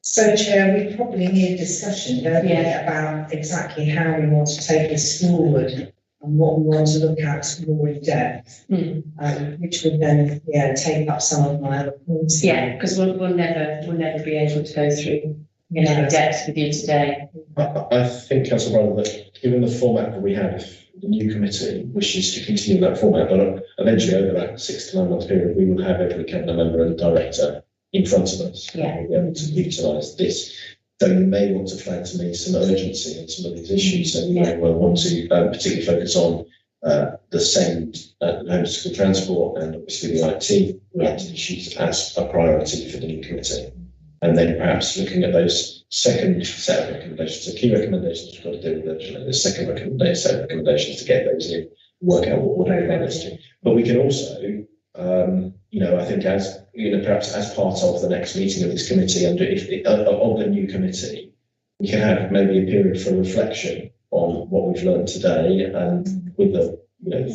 So, Chair, we probably need a discussion, don't we, about exactly how we want to take this forward and what we want to look at more in depth, which would then, take up some of my other points. Yeah, because we'll never be able to go through in depth with you today. I think, Councillor Brother, that given the format that we have, if the new committee wishes to continue that format, but eventually over that 6 to 9 month period, we will have every cabinet member and director in front of us. Yeah. We'll be able to utilise this. So you may want to flag to me some urgency on some of these issues. So you may well want to particularly focus on the SEND, home school transport, and obviously the IT related issues as a priority for the new committee. And then perhaps looking at those second set of recommendations, so key recommendations we've got to do with the second set of recommendations to get those in, work out what we're going to do. But we can also, I think as perhaps as part of the next meeting of this committee and of the new committee, we can have maybe a period for reflection on what we've learned today, and with the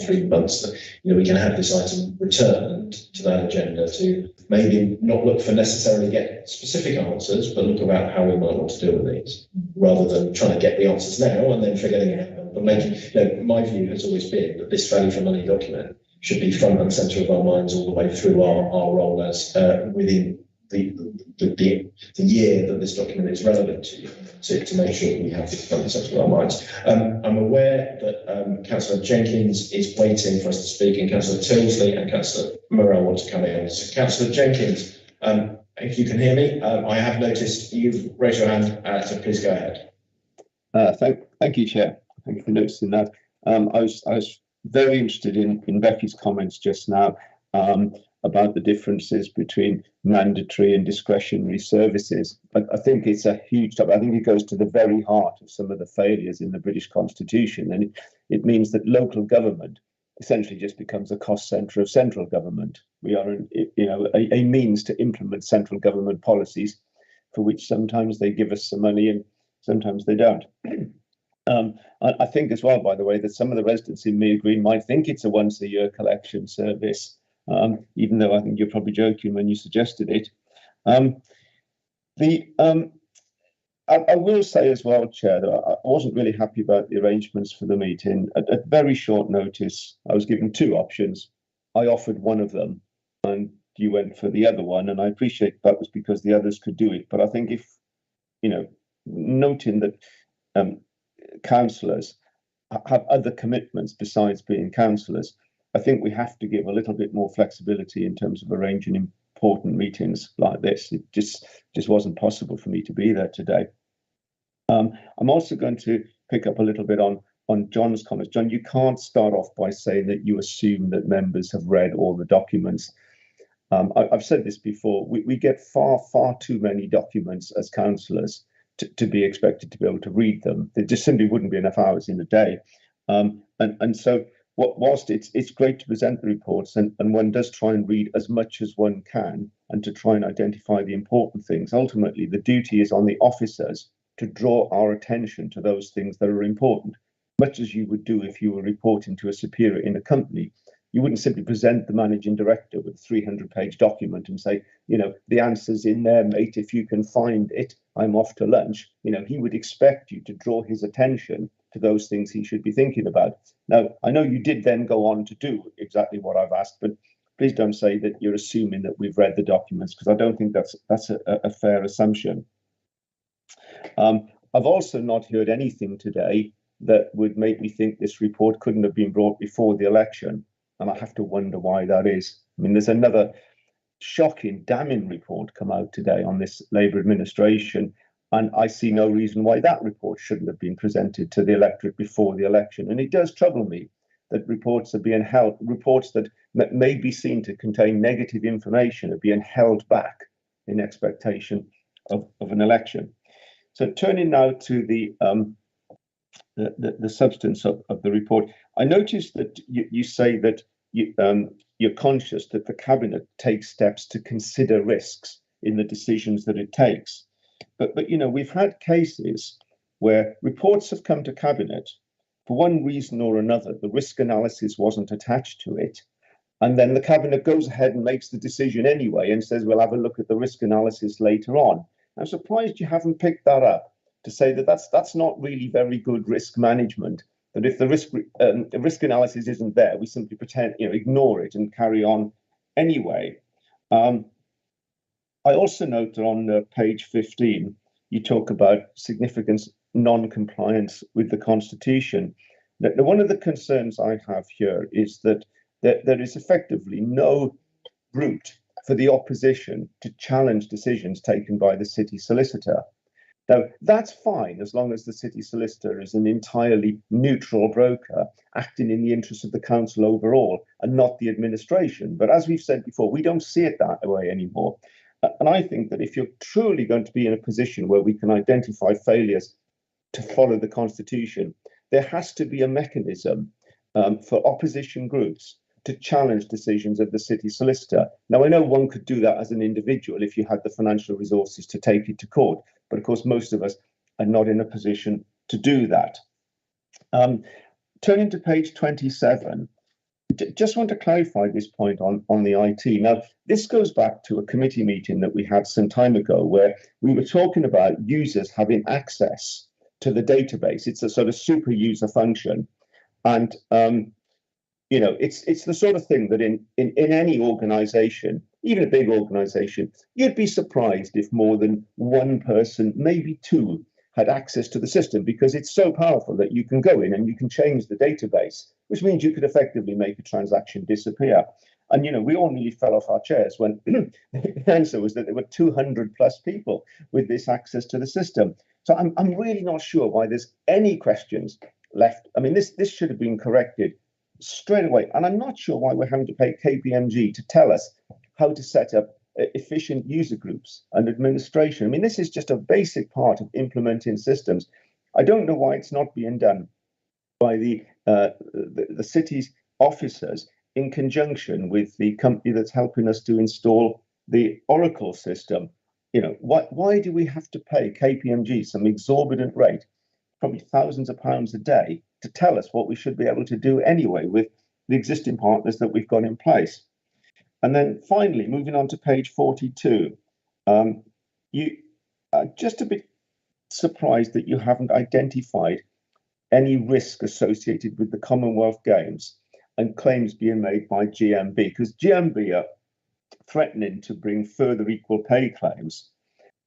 3 months that we can have this item returned to that agenda to maybe not look for necessarily get specific answers, but look about how we might want to deal with these, rather than trying to get the answers now and then forgetting it. But making, my view has always been that this value for money document should be front and centre of our minds all the way through our role as within the year that this document is relevant to make sure that we have this front and centre of our minds. I'm aware that Councillor Jenkins is waiting for us to speak, and Councillor Tilsley and Councillor Morrell want to come in. So Councillor Jenkins, if you can hear me, I have noticed you've raised your hand, so please go ahead. Thank you, Chair. Thank you for noticing that. I was very interested in Becky's comments just now about the differences between mandatory and discretionary services. I think it's a huge topic. I think it goes to the very heart of some of the failures in the British Constitution, and it means that local government essentially just becomes a cost centre of central government. We are, a means to implement central government policies, for which sometimes they give us some money and sometimes they don't. I think as well, by the way, that some of the residents in Mere Green might think it's a once-a-year collection service, even though I think you're probably joking when you suggested it. I will say as well, Chair, that I wasn't really happy about the arrangements for the meeting. At very short notice, I was given 2 options. I offered one of them, and you went for the other one, and I appreciate that was because the others could do it. But I think if, noting that councillors have other commitments besides being councillors, I think we have to give a little bit more flexibility in terms of arranging important meetings like this. It just wasn't possible for me to be there today. I'm also going to pick up a little bit on John's comments. John, you can't start off by saying that you assume that members have read all the documents. I've said this before, we get far too many documents as councillors to be expected to be able to read them. There just simply wouldn't be enough hours in the day. And so whilst it's great to present the reports, and one does try and read as much as one can and to try and identify the important things, ultimately the duty is on the officers to draw our attention to those things that are important, much as you would do if you were reporting to a superior in a company. You wouldn't simply present the managing director with a 300-page document and say, you know, the answer's in there, mate, if you can find it, I'm off to lunch. You know, he would expect you to draw his attention to those things he should be thinking about. Now, I know you did then go on to do exactly what I've asked, but please don't say that you're assuming that we've read the documents, because I don't think that's a fair assumption. I've also not heard anything today that would make me think this report couldn't have been brought before the election. And I have to wonder why that is. I mean, there's another shocking, damning report come out today on this Labour administration, and I see no reason why that report shouldn't have been presented to the electorate before the election. And it does trouble me that reports are being held, reports that may be seen to contain negative information are being held back in expectation of an election. So turning now to the substance of the report, I noticed that you say that you're conscious that the Cabinet takes steps to consider risks in the decisions that it takes. But you know, we've had cases where reports have come to Cabinet for one reason or another. The risk analysis wasn't attached to it, and then the Cabinet goes ahead and makes the decision anyway and says, we'll have a look at the risk analysis later on. I'm surprised you haven't picked that up to say that that's not really very good risk management. That if the risk analysis isn't there, we simply pretend, you know, ignore it and carry on anyway. I also note that on page 15, you talk about significant non-compliance with the Constitution. Now, one of the concerns I have here is that there is effectively no route for the opposition to challenge decisions taken by the city solicitor. Now, that's fine as long as the city solicitor is an entirely neutral broker acting in the interests of the council overall and not the administration. But as we've said before, we don't see it that way anymore. And I think that if you're truly going to be in a position where we can identify failures to follow the Constitution, there has to be a mechanism for opposition groups to challenge decisions of the city solicitor. Now, I know one could do that as an individual if you had the financial resources to take it to court, but of course, most of us are not in a position to do that. Turning to page 27, just want to clarify this point on the IT. Now, this goes back to a committee meeting that we had some time ago where we were talking about users having access to the database. It's a sort of super user function. And you know, it's the sort of thing that in any organization, even a big organization, you'd be surprised if more than one person, maybe two, had access to the system, because it's so powerful that you can go in and you can change the database, which means you could effectively make a transaction disappear. And, you know, we all nearly fell off our chairs when the answer was that there were 200 plus people with this access to the system. So I'm really not sure why there's any questions left. I mean, this should have been corrected straight away. And I'm not sure why we're having to pay KPMG to tell us how to set up efficient user groups and administration. I mean, this is just a basic part of implementing systems. I don't know why it's not being done by the city's officers in conjunction with the company that's helping us to install the Oracle system. You know, why do we have to pay KPMG some exorbitant rate, probably thousands of pounds a day, to tell us what we should be able to do anyway with the existing partners that we've got in place? And then finally, moving on to page 42, you are just a bit surprised that you haven't identified any risk associated with the Commonwealth Games and claims being made by GMB, because GMB are threatening to bring further equal pay claims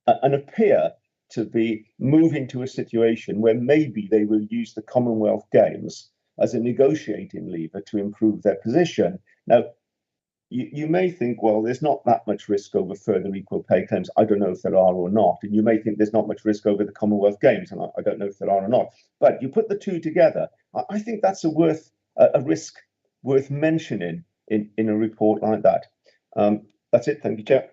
and appear to be moving to a situation where maybe they will use the Commonwealth Games as a negotiating lever to improve their position. Now, you may think, well, there's not that much risk over further equal pay claims. I don't know if there are or not. And you may think there's not much risk over the Commonwealth Games, and I don't know if there are or not. But you put the two together, I think that's a risk worth mentioning in a report like that. That's it. Thank you, Chair.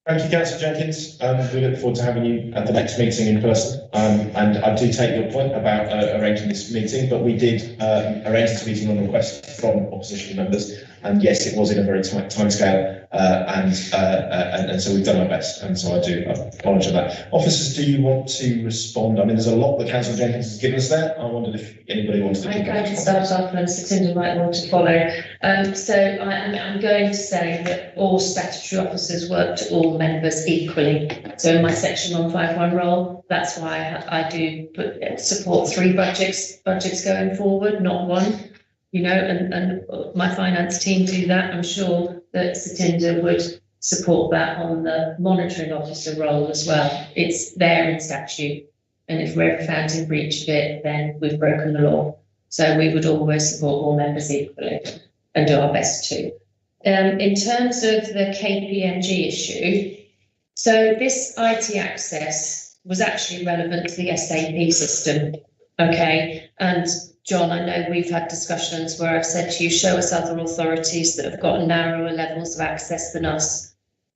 Thank you, Councillor Jenkins. We look forward to having you at the next meeting in person. And I do take your point about arranging this meeting, but we did arrange this meeting on request from opposition members. And yes, it was in a very tight timescale, and so we've done our best. And so I do acknowledge that. Officers, do you want to respond? I mean, there's a lot that Councillor Jenkins has given us there. I wondered if anybody wanted to. I can start off, and Satinder might want to follow. So I'm going to say that all statutory officers work to all members equally. So in my section 151 role, that's why I do support 3 budgets going forward, not 1. You know, and my finance team do that. I'm sure that Satinder would support that on the monitoring officer role as well. It's there in statute, and if we're ever found in breach of it, then we've broken the law. So we would always support all members equally and do our best to. In terms of the KPMG issue, so this IT access was actually relevant to the SAP system, okay? And John, I know we've had discussions where I've said to you, show us other authorities that have got narrower levels of access than us.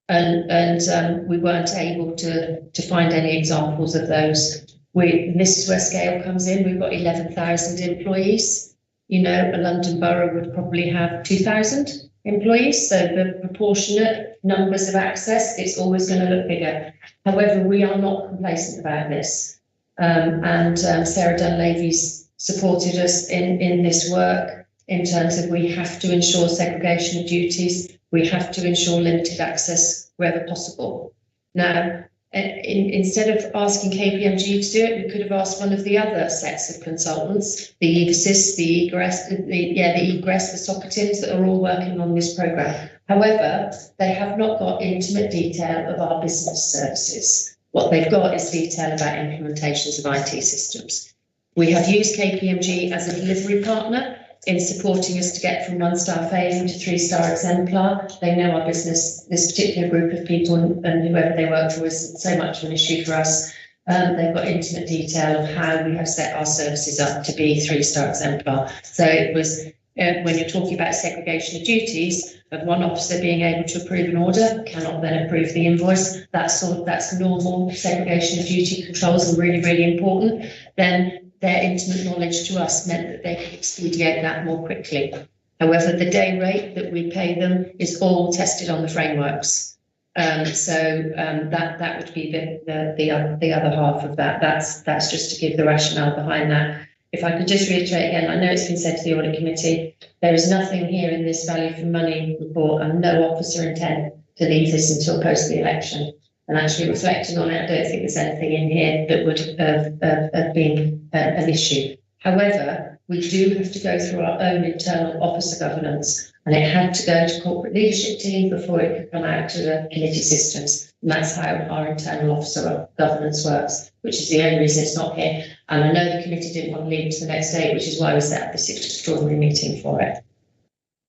And we weren't able to find any examples of those. This is where scale comes in. We've got 11,000 employees. You know, a London borough would probably have 2,000 employees. So the proportionate numbers of access, it's always going to look bigger. However, we are not complacent about this. Sarah Dunleavy's supported us in this work in terms of we have to ensure segregation of duties. We have to ensure limited access wherever possible. Now, instead of asking KPMG to do it, we could have asked one of the other sets of consultants, the EGSIS, the egress, the socketings that are all working on this programme. However, they have not got intimate detail of our business services. What they've got is detail about implementations of IT systems. We have used KPMG as a delivery partner in supporting us to get from 1-star failing to 3-star exemplar. They know our business. This particular group of people and whoever they work for is so much of an issue for us. They've got intimate detail of how we have set our services up to be 3-star exemplar. So it was, when you're talking about segregation of duties, of one officer being able to approve an order, cannot then approve the invoice, that's normal segregation of duty controls and really, really important. Then their intimate knowledge to us meant that they could expedite that more quickly. However, the day rate that we pay them is all tested on the frameworks. That would be the other half of that. That's just to give the rationale behind that. If I could just reiterate again, I know it's been said to the Audit Committee, there is nothing here in this value for money report and no officer intend to leave this until post the election. And actually reflecting on it, I don't think there's anything in here that would have been an issue. However, we do have to go through our own internal officer governance, and it had to go to corporate leadership team before it could come out to the committee systems. And that's how our internal officer governance works, which is the only reason it's not here. And I know the committee didn't want to leave it to the next day, which is why we set up this extraordinary meeting for it.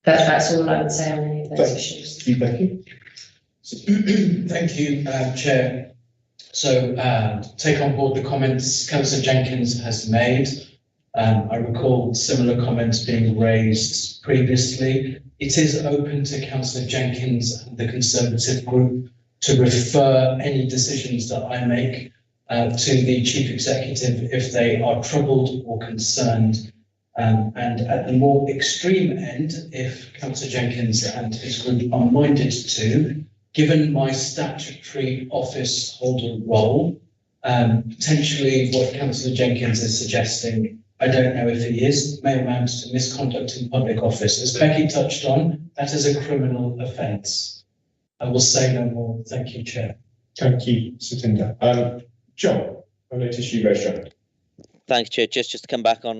But that's all I would say on any of those issues. Thank you. Thank you, Chair. So take on board the comments Councillor Jenkins has made. I recall similar comments being raised previously. It is open to Councillor Jenkins and the Conservative group to refer any decisions that I make to the Chief Executive if they are troubled or concerned. And at the more extreme end, if Councillor Jenkins and his group are minded to, given my statutory office holder role, potentially what Councillor Jenkins is suggesting, I don't know if he is, may amount to misconduct in public office. As Becky touched on, that is a criminal offence. I will say no more. Thank you, Chair. Thank you, Satinder. John, I noticed you raised your hand. Thanks, Chair. Just to come back on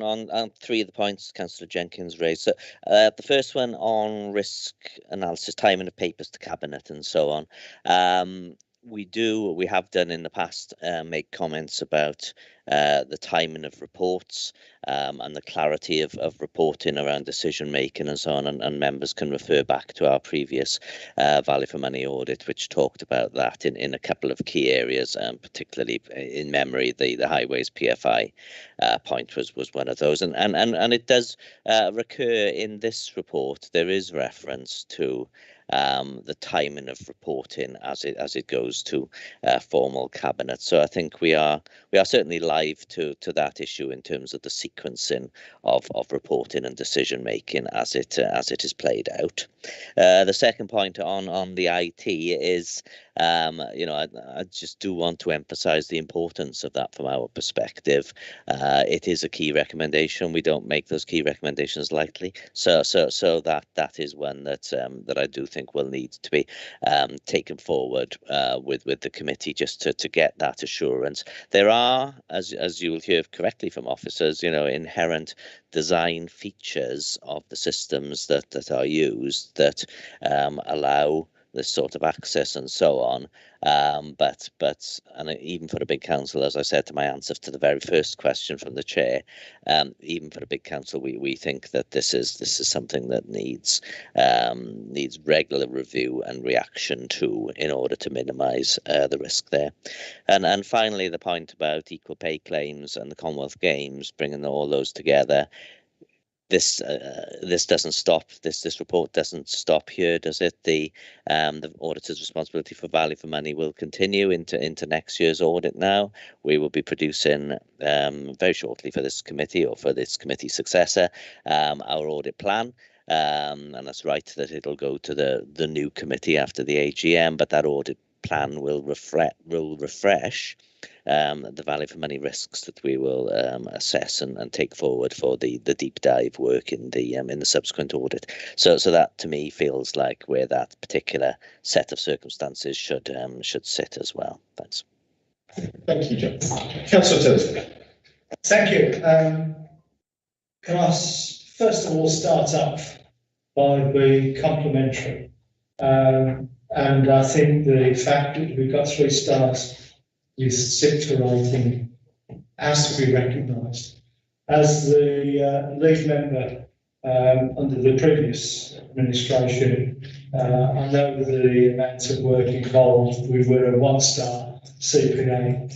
3 of the points Councillor Jenkins raised. So, the first one on risk analysis, timing of papers to Cabinet and so on. We have done in the past make comments about the timing of reports and the clarity of reporting around decision making and so on, and members can refer back to our previous value for money audit, which talked about that in a couple of key areas, particularly in memory the highways PFI point was one of those, and it does recur in this report. There is reference to the timing of reporting as it goes to formal cabinet. So I think we are certainly live to that issue in terms of the sequencing of reporting and decision making as it is played out. The second point on the IT is, I just do want to emphasise the importance of that from our perspective. It is a key recommendation. We don't make those key recommendations lightly. So that is one that I do think will need to be taken forward with the committee, just to get that assurance. There are, as you will hear correctly from officers, inherent design features of the systems that are used that allow this sort of access and so on. But even for a big council, as I said to my answer to the very first question from the chair, even for a big council, we think that this is something that needs regular review and reaction to, in order to minimise the risk there. And finally, the point about equal pay claims and the Commonwealth Games, bringing all those together. This doesn't stop. This report doesn't stop here, does it? The auditor's responsibility for value for money will continue into next year's audit. Now we will be producing very shortly for this committee, or for this committee successor, our audit plan. And that's right that it'll go to the new committee after the AGM, but that audit plan will refresh the value for money risks that we will assess and take forward for the deep dive work in the subsequent audit. So that to me feels like where that particular set of circumstances should sit as well. Thanks. Thank you, John. Councillor Tilley. Thank you. Can I first of all start off by being complimentary, and I think the fact that we've got 3 stars with sector rating has to be recognised. As the lead member under the previous administration, I know the amount of work involved. We were a 1-star CPA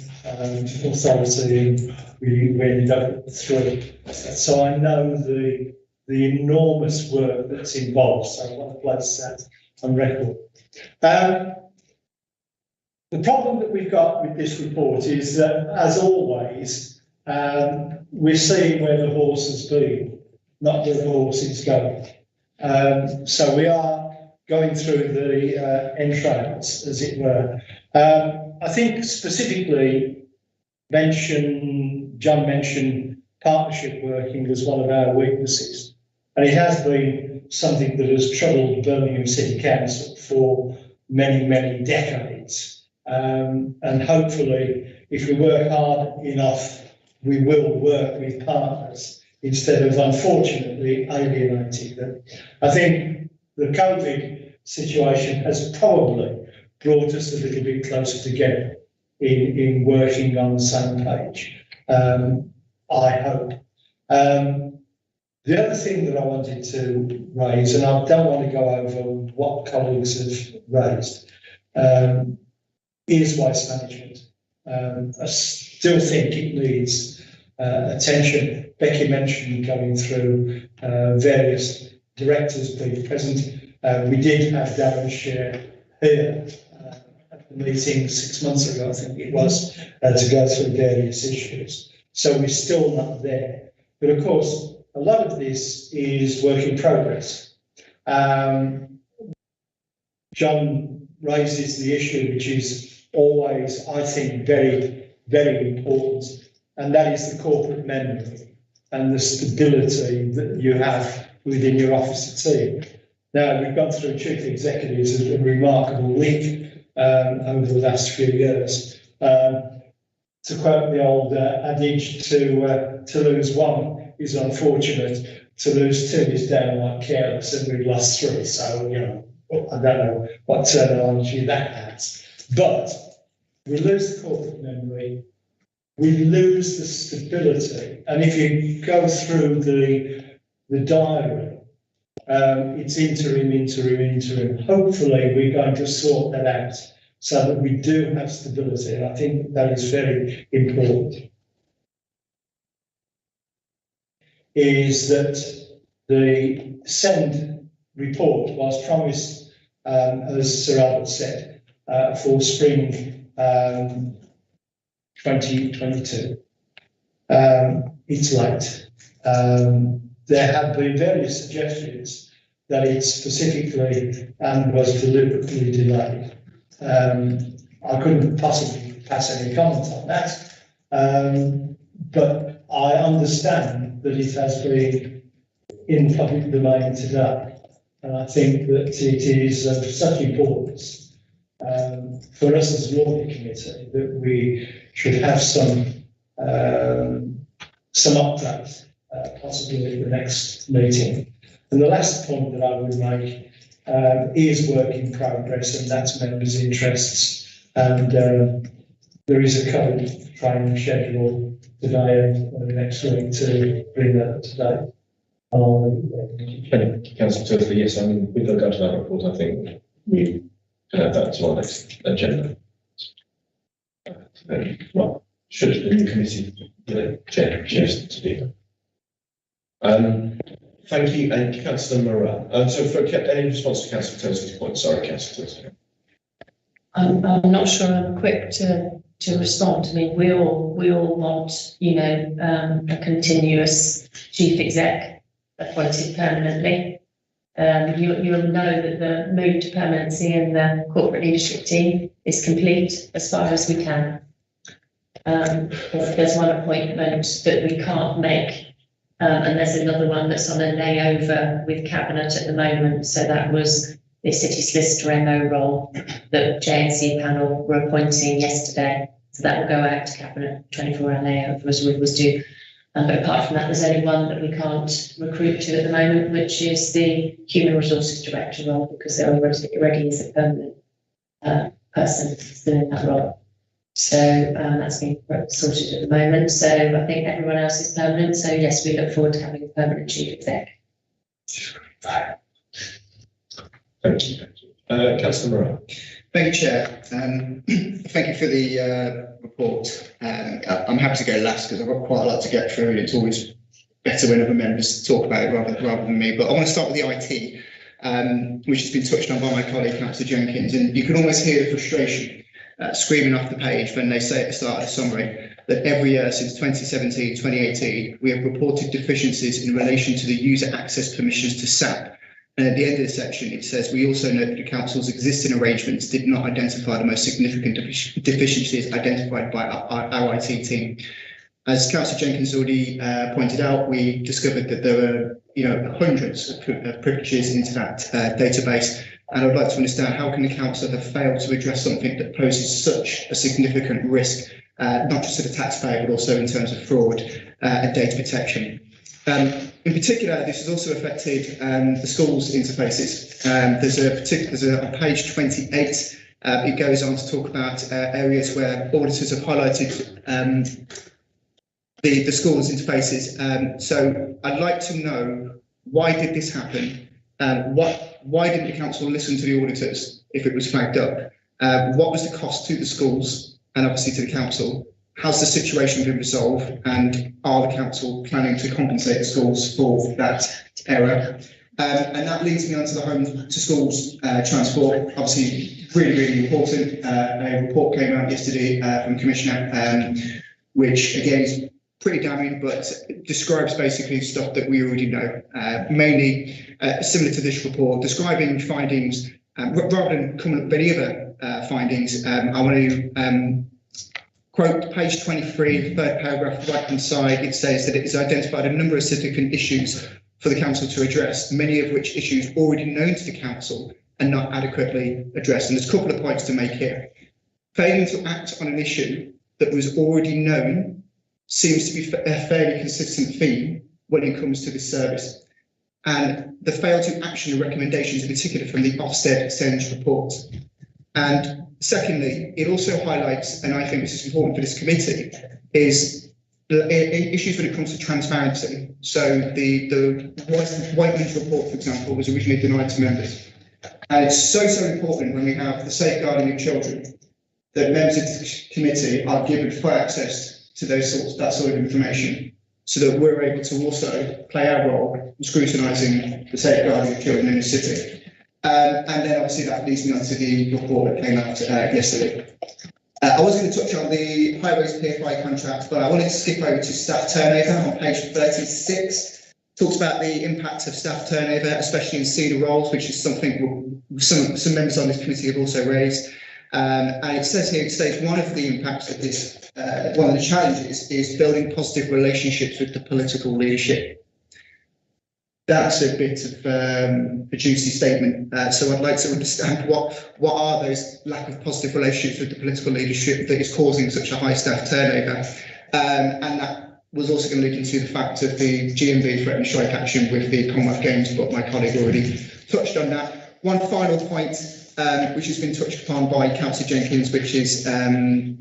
authority, and we ended up at 3. So I know the enormous work that's involved. So I want to place that on record. The problem that we've got with this report is that, as always, we're seeing where the horse has been, not where the horse is going. So we are going through the entrails, as it were. I think specifically, John mentioned partnership working as one of our weaknesses. And it has been something that has troubled Birmingham City Council for many, many decades. And hopefully, if we work hard enough, we will work with partners instead of, unfortunately, alienating them. I think the COVID situation has probably brought us a little bit closer together in working on the same page. I hope. The other thing that I wanted to raise, and I don't want to go over what colleagues have raised, is waste management. I still think it needs attention. Becky mentioned going through various directors being present. We did have Darren Share here at the meeting 6 months ago, I think it was, to go through various issues. So we're still not there. But of course, a lot of this is work in progress. John raises the issue, which is always, I think, very, very important, and that is the corporate memory and the stability that you have within your officer team. Now, we've gone through chief executives of a remarkable leap over the last few years. To quote the old adage, to lose one is unfortunate, to lose 2 is downright careless, and we've lost 3. So, I don't know what terminology that has. But we lose the corporate memory, we lose the stability. And if you go through the diary, it's interim. Hopefully, we're going to sort that out so that we do have stability. And I think that is very important. Is that the SEND report was promised as Sir Albert said, for spring 2022. It's late. There have been various suggestions that it specifically and was deliberately delayed. I couldn't possibly pass any comment on that, but I understand that it has been in the public domain today, and I think that it is of such importance for us as the Audit Committee that we should have some update, possibly at the next meeting. And the last point that I would make is work in progress, and that's members' interests. And there is a code training schedule today and next week to bring that up to date. Thank you, Councillor Tursley. Yes, I mean, with regard to that report, I think we can add that to our next agenda. Well, should the new committee, chair choose to do that. Thank you, and Councillor Morell. So, for any response to Councillor Tursley's point, sorry, Councillor Tursley. I'm not sure I'm equipped to respond. I mean, we all want, a continuous chief exec appointed permanently. You'll know that the move to permanency in the corporate leadership team is complete as far as we can. There's one appointment that we can't make, and there's another one that's on a layover with Cabinet at the moment. So that was the City Solicitor MO role that JNC panel were appointing yesterday. So that will go out to Cabinet 24-hour layover as we was due. But apart from that, there's only one that we can't recruit to at the moment, which is the Human Resources Director role, because there already is a permanent person still in that role. So that's being sorted at the moment. So I think everyone else is permanent. So yes, we look forward to having a permanent chief exec. Thank you. Councillor Morell. Thank you, Chair. Thank you for the report. I'm happy to go last because I've got quite a lot to get through, and it's always better when other members talk about it rather than me. But I want to start with the IT, which has been touched on by my colleague, Councillor Jenkins, and you can almost hear the frustration screaming off the page when they say at the start of the summary that every year since 2017, 2018, we have reported deficiencies in relation to the user access permissions to SAP. And at the end of the section, it says, we also note that the Council's existing arrangements did not identify the most significant deficiencies identified by our IT team. As Councillor Jenkins already pointed out, we discovered that there were hundreds of privileges into that database. And I'd like to understand, how can the Council have failed to address something that poses such a significant risk, not just to the taxpayer, but also in terms of fraud and data protection. In particular, this has also affected the schools' interfaces. There's on page 28, it goes on to talk about areas where auditors have highlighted the schools' interfaces. So I'd like to know, why did this happen? Why didn't the Council listen to the auditors if it was flagged up? What was the cost to the schools and obviously to the Council? How's the situation been resolved, and are the Council planning to compensate the schools for that error? And that leads me on to the home to schools transport. Obviously, really important. A report came out yesterday from Commissioner, which again is pretty damning, but describes basically stuff that we already know, mainly similar to this report, describing findings. Rather than coming up with any other findings, I want to quote page 23, third paragraph, right hand side. It says that it has identified a number of significant issues for the Council to address, many of which issues already known to the Council and not adequately addressed. And there's a couple of points to make here. Failing to act on an issue that was already known seems to be a fairly consistent theme when it comes to this service. And the fail to action recommendations, in particular from the Ofsted Senge report. And secondly, it also highlights, and I think this is important for this committee, is the issues when it comes to transparency. So the Whiteman's report, for example, was originally denied to members. And it's so important when we have the safeguarding of children that members of the committee are given full access to that sort of information, so that we're able to also play our role in scrutinising the safeguarding of children in the city. And then obviously that leads me on to the report that came out yesterday. I was going to touch on the highways PFI contract, but I wanted to skip over to staff turnover on page 36. Talks about the impact of staff turnover, especially in senior roles, which is something some members on this committee have also raised. And it says here, it states one of the impacts of this, one of the challenges is building positive relationships with the political leadership. That's a bit of a juicy statement. So I'd like to understand what are those lack of positive relationships with the political leadership that is causing such a high staff turnover. And that was also going to lead into the fact of the GMB threatening strike action with the Commonwealth Games, but my colleague already touched on that. One final point, which has been touched upon by Councillor Jenkins, which is the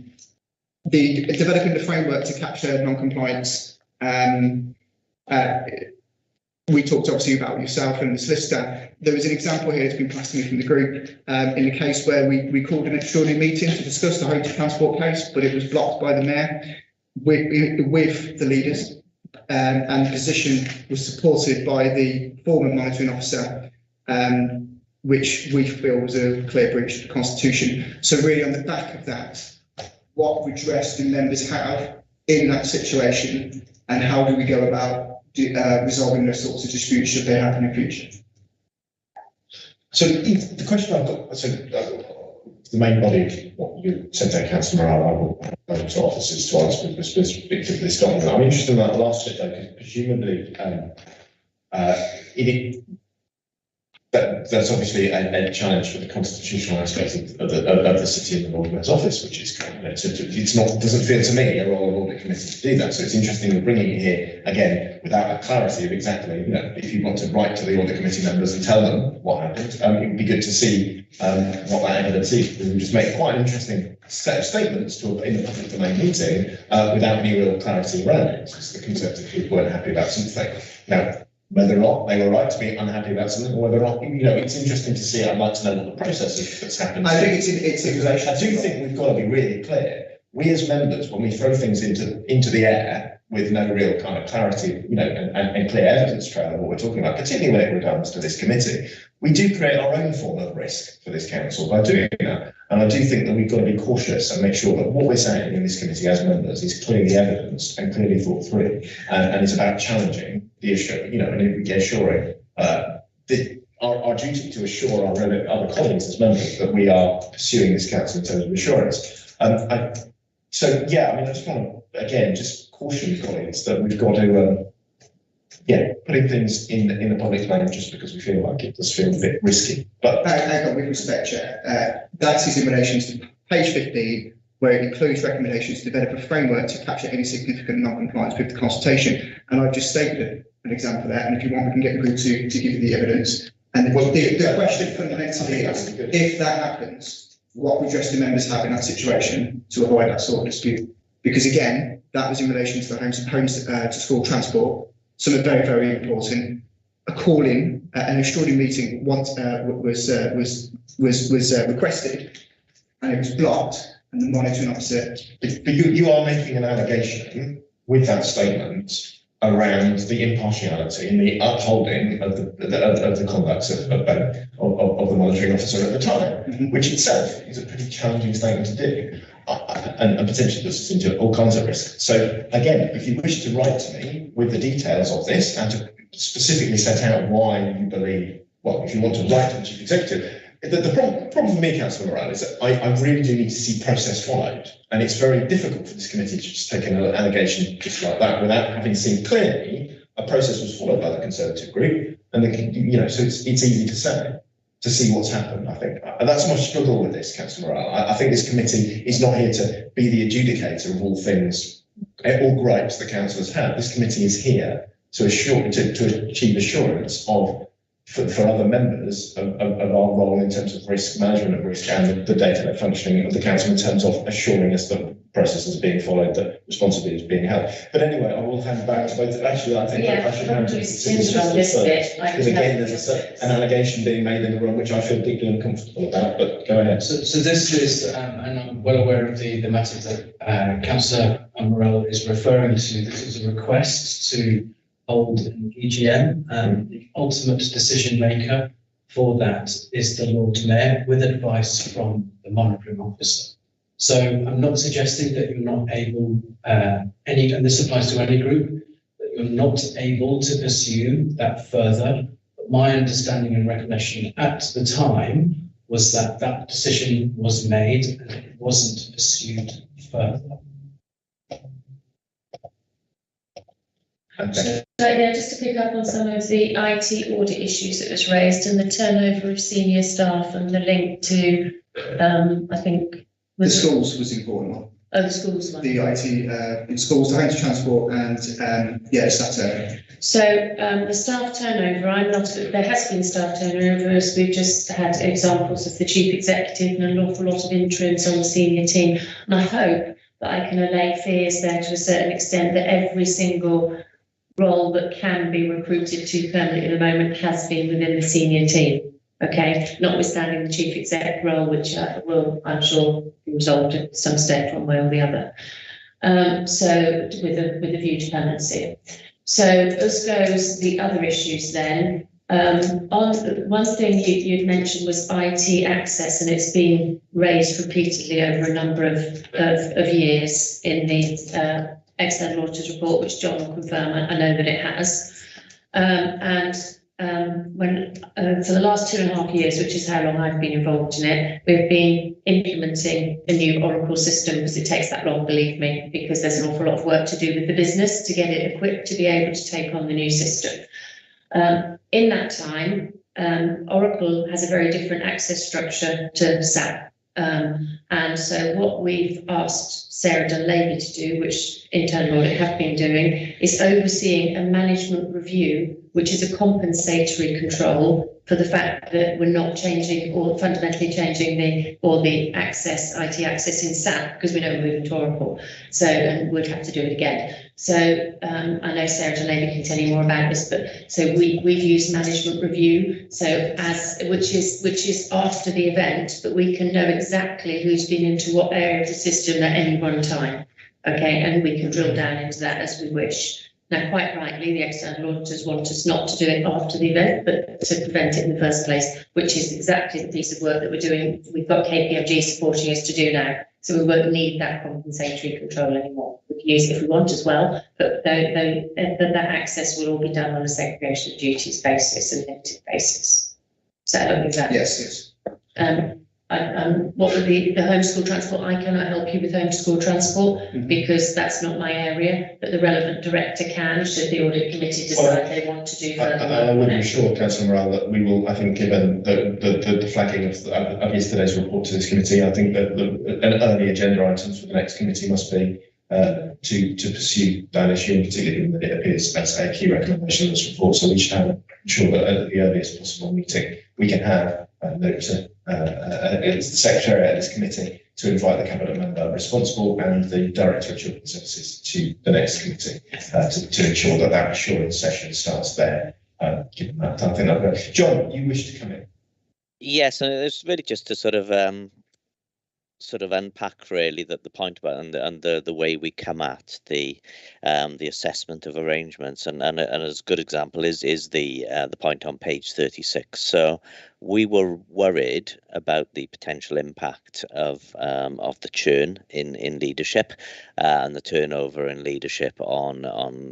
developing the framework to capture non-compliance. We talked obviously about yourself and the solicitor. There was an example here that's been passed to me from the group in the case where we called an extraordinary meeting to discuss the home to transport case, but it was blocked by the mayor with the leaders, and the position was supported by the former monitoring officer, which we feel was a clear breach of the constitution. So really on the back of that, what redress do members have in that situation, and how do we go about resolving those sorts of disputes should they happen in future? So the question I've got, so the main body of what you said there, Councillor Morale, I will go to officers to answer with specific to this document. I'm interested in that last bit though, because presumably that's obviously a challenge for the constitutional aspect of the City and the Lord Mayor's office, which is it's not, doesn't feel to me a role of Audit Committee to do that. So it's interesting we're bringing it here again without a clarity of exactly, if you want to write to the Audit Committee members and tell them what happened, it would be good to see what that evidence is. We just make quite an interesting set of statements in the public domain meeting without any real clarity around it, because the Conservative people weren't happy about something. Now, whether or not they were right to be unhappy about something, or whether or not, it's interesting to see. I'd like to know what the process is that's happened. I think it's I do think we've got to be really clear. We as members, when we throw things into the air with no real kind of clarity, and clear evidence trail of what we're talking about, particularly when it regards to this committee, we do create our own form of risk for this council by doing that. And I do think that we've got to be cautious and make sure that what we're saying in this committee as members is clearly evidenced and clearly thought through, and it's about challenging the issue, and assuring our duty to assure our other colleagues as members that we are pursuing this council in terms of assurance. I just want to again just caution colleagues that we've got to putting things in the public domain just because we feel like it does feel a bit risky. But hang on, with respect, Chair, that is in relation to page 15, where it includes recommendations to develop a framework to capture any significant non-compliance with the consultation. And I've just stated an example there, and if you want, we can get the group to give you the evidence. And the question fundamentally is, if that happens, what redress do members have in that situation to avoid that sort of dispute? Because again, that was in relation to the home to school transport. Something very, very important. A call-in, an extraordinary meeting was requested, and it was blocked. And the monitoring officer. But you are making an allegation with that statement around the impartiality and the upholding of the conduct of the monitoring officer at the time, which itself is a pretty challenging statement to do, and potentially puts us into all kinds of risk. So again, if you wish to write to me with the details of this and to specifically set out why you believe, if you want to write to the Chief Executive. The problem for me, Councillor Morale, is that I really do need to see process followed. And it's very difficult for this committee to just take an allegation just like that without having seen clearly a process was followed by the Conservative group. And, so it's easy to see what's happened, I think. And that's my struggle with this, Councillor Morale. I think this committee is not here to be the adjudicator of all things, all gripes the councillors have. This committee is here to achieve assurance for other members of our role in terms of risk management of risk and the day-to-day functioning of the council in terms of assuring us that processes are being followed, that responsibility is being held. But anyway, I will hand back to both. Actually, I think I should hand to this bit because again, there's an allegation being made in the room which I feel deeply uncomfortable about. But go ahead. So this is, and I'm well aware of the matter that Councillor Morell is referring to. This is a request to hold an EGM, the ultimate decision maker for that is the Lord Mayor with advice from the monitoring officer. So I'm not suggesting that you're not able, and this applies to any group, that you're not able to pursue that further. But my understanding and recollection at the time was that that decision was made and it wasn't pursued further. Okay. So, yeah, just to pick up on some of the IT audit issues that was raised and the turnover of senior staff and the link to, I think. The schools was the important one. Oh, the schools one. The IT in schools, the home to transport, and yes, that's it. So the staff turnover, there has been staff turnover, as we've just had examples of the chief executive and an awful lot of interims on the senior team. And I hope that I can allay fears there to a certain extent that every single role that can be recruited to permanently at the moment has been within the senior team. Okay, notwithstanding the chief exec role, which will, I'm sure, be resolved at some stage one way or the other. So with a view to permanency. So as goes the other issues then, on one thing you'd mentioned was IT access, and it's been raised repeatedly over a number of years in the external auditor's report, which John will confirm. I know that it has. When for the last 2.5 years, which is how long I've been involved in it, we've been implementing a new Oracle system, because it takes that long, believe me, because there's an awful lot of work to do with the business to get it equipped to be able to take on the new system. In that time, Oracle has a very different access structure to SAP. And so what we've asked Sarah Dunleavy to do, which internal audit have been doing, is overseeing a management review, which is a compensatory control for the fact that we're not changing or fundamentally changing the IT access in SAP, because we know we're moving to Oracle. So, and we'd have to do it again. So I know Sarah Dunleavy can tell you more about this, but so we've used management review, so which is after the event, but we can know exactly who's been into what area of the system at any one time. Okay, and we can drill down into that as we wish. Now, quite rightly, the external auditors want us not to do it after the event, but to prevent it in the first place, which is exactly the piece of work that we're doing. We've got KPMG supporting us to do now, so we won't need that compensatory control anymore. We can use it if we want as well, but that access will all be done on a segregation of duties basis and limited basis. So I don't think that. Yes. What would the homeschool transport? I cannot help you with homeschool transport because that's not my area, but the relevant director can, should the audit committee decide they want to do further. I would assure Councillor Morrell that we will, I think, given the flagging of yesterday's report to this committee, I think that an early agenda items for the next committee must be to pursue that issue, and particularly given that it appears as a key recommendation in this report. So we should ensure that at the earliest possible meeting we can have it's the secretary of this committee to invite the cabinet member responsible and the director of children's services to the next committee to ensure that assurance session starts there. Given that, I think that John, you wish to come in? Yes, and it's really just to sort of unpack really that the point about and the way we come at the assessment of arrangements, and as a good example is the point on page 36. So we were worried about the potential impact of the churn in leadership and the turnover in leadership on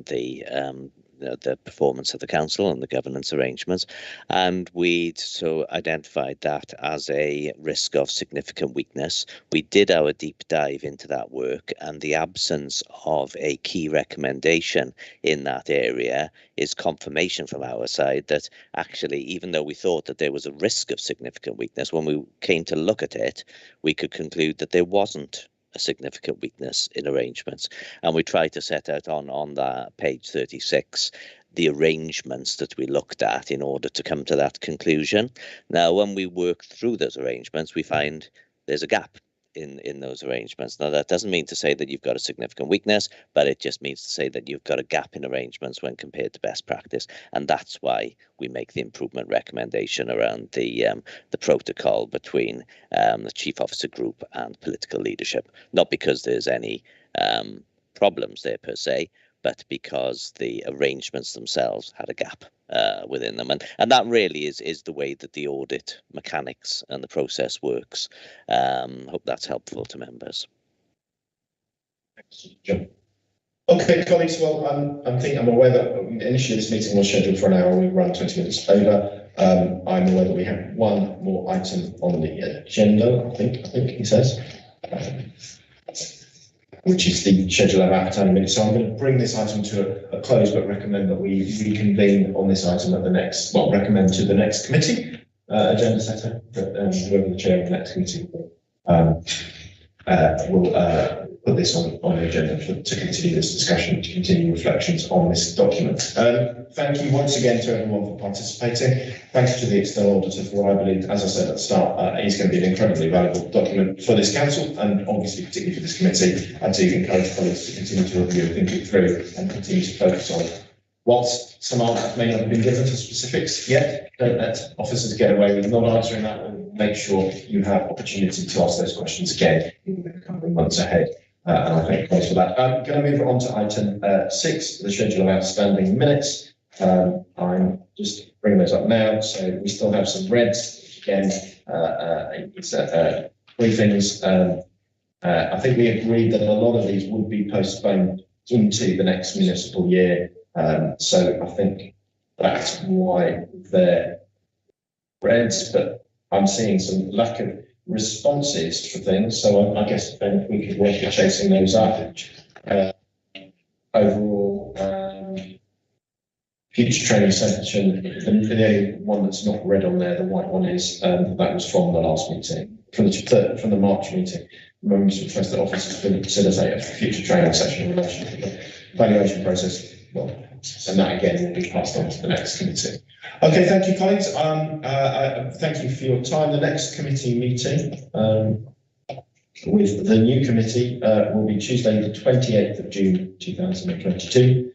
the performance of the council and the governance arrangements, and we'd so identified that as a risk of significant weakness. We did our deep dive into that work, and the absence of a key recommendation in that area is confirmation from our side that actually, even though we thought that there was a risk of significant weakness, when we came to look at it, we could conclude that there wasn't a significant weakness in arrangements. And we tried to set out on that page 36 the arrangements that we looked at in order to come to that conclusion. Now, when we work through those arrangements, we find there's a gap in those arrangements. Now, that doesn't mean to say that you've got a significant weakness, but it just means to say that you've got a gap in arrangements when compared to best practice. And that's why we make the improvement recommendation around the protocol between the chief officer group and political leadership. Not because there's any problems there per se, but because the arrangements themselves had a gap within them. And that really is the way that the audit mechanics and the process works. Hope that's helpful to members. Okay, colleagues, well, I'm aware that initially this meeting was scheduled for an hour. We run 20 minutes over. I'm aware that we have one more item on the agenda, I think he says, which is the schedule of advertising minutes. So I'm going to bring this item to a close, but recommend that we reconvene on this item at the next, recommend to the next committee, agenda setter, that whoever the chair of the next committee will put this on the agenda to continue this discussion, to continue reflections on this document. Thank you once again to everyone for participating. Thanks to the external auditor for what I believe, as I said at the start, is going to be an incredibly valuable document for this council and obviously particularly for this committee. I do encourage colleagues to continue to review and think it through and continue to focus on. Whilst some answers may not have been given to specifics yet, don't let officers get away with not answering that, and make sure you have opportunity to ask those questions again in the coming months ahead. And I thank you for that. I'm going to move on to item 6, the schedule of outstanding minutes. I'm just bringing those up now. So we still have some reds, which again, it's briefings. I think we agreed that a lot of these would be postponed into the next municipal year. So I think that's why they're reds, but I'm seeing some lack of responses for things, so I guess then we could work at chasing those up. Overall, future training section, the only one that's not red on there, the white one is, that was from the last meeting, from the March meeting. Members request that officers facilitate a future training session in relation to the evaluation process. Well, and that again will be passed on to the next committee. Okay, thank you, colleagues. Thank you for your time. The next committee meeting with the new committee will be Tuesday, the 28th of June, 2022.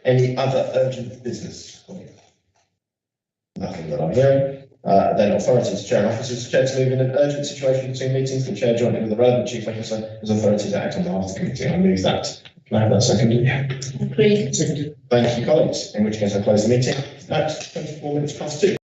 Any other urgent business? Nothing that I'm hearing. Then authority to chair and officers. The chair to move in an urgent situation between meetings. The chair jointly with the relevant chief officer has authority to act on behalf of the committee. I move that. Can I have that seconded? Yeah. Agreed. Thank you, colleagues. In which case I close the meeting at 24 minutes past 2.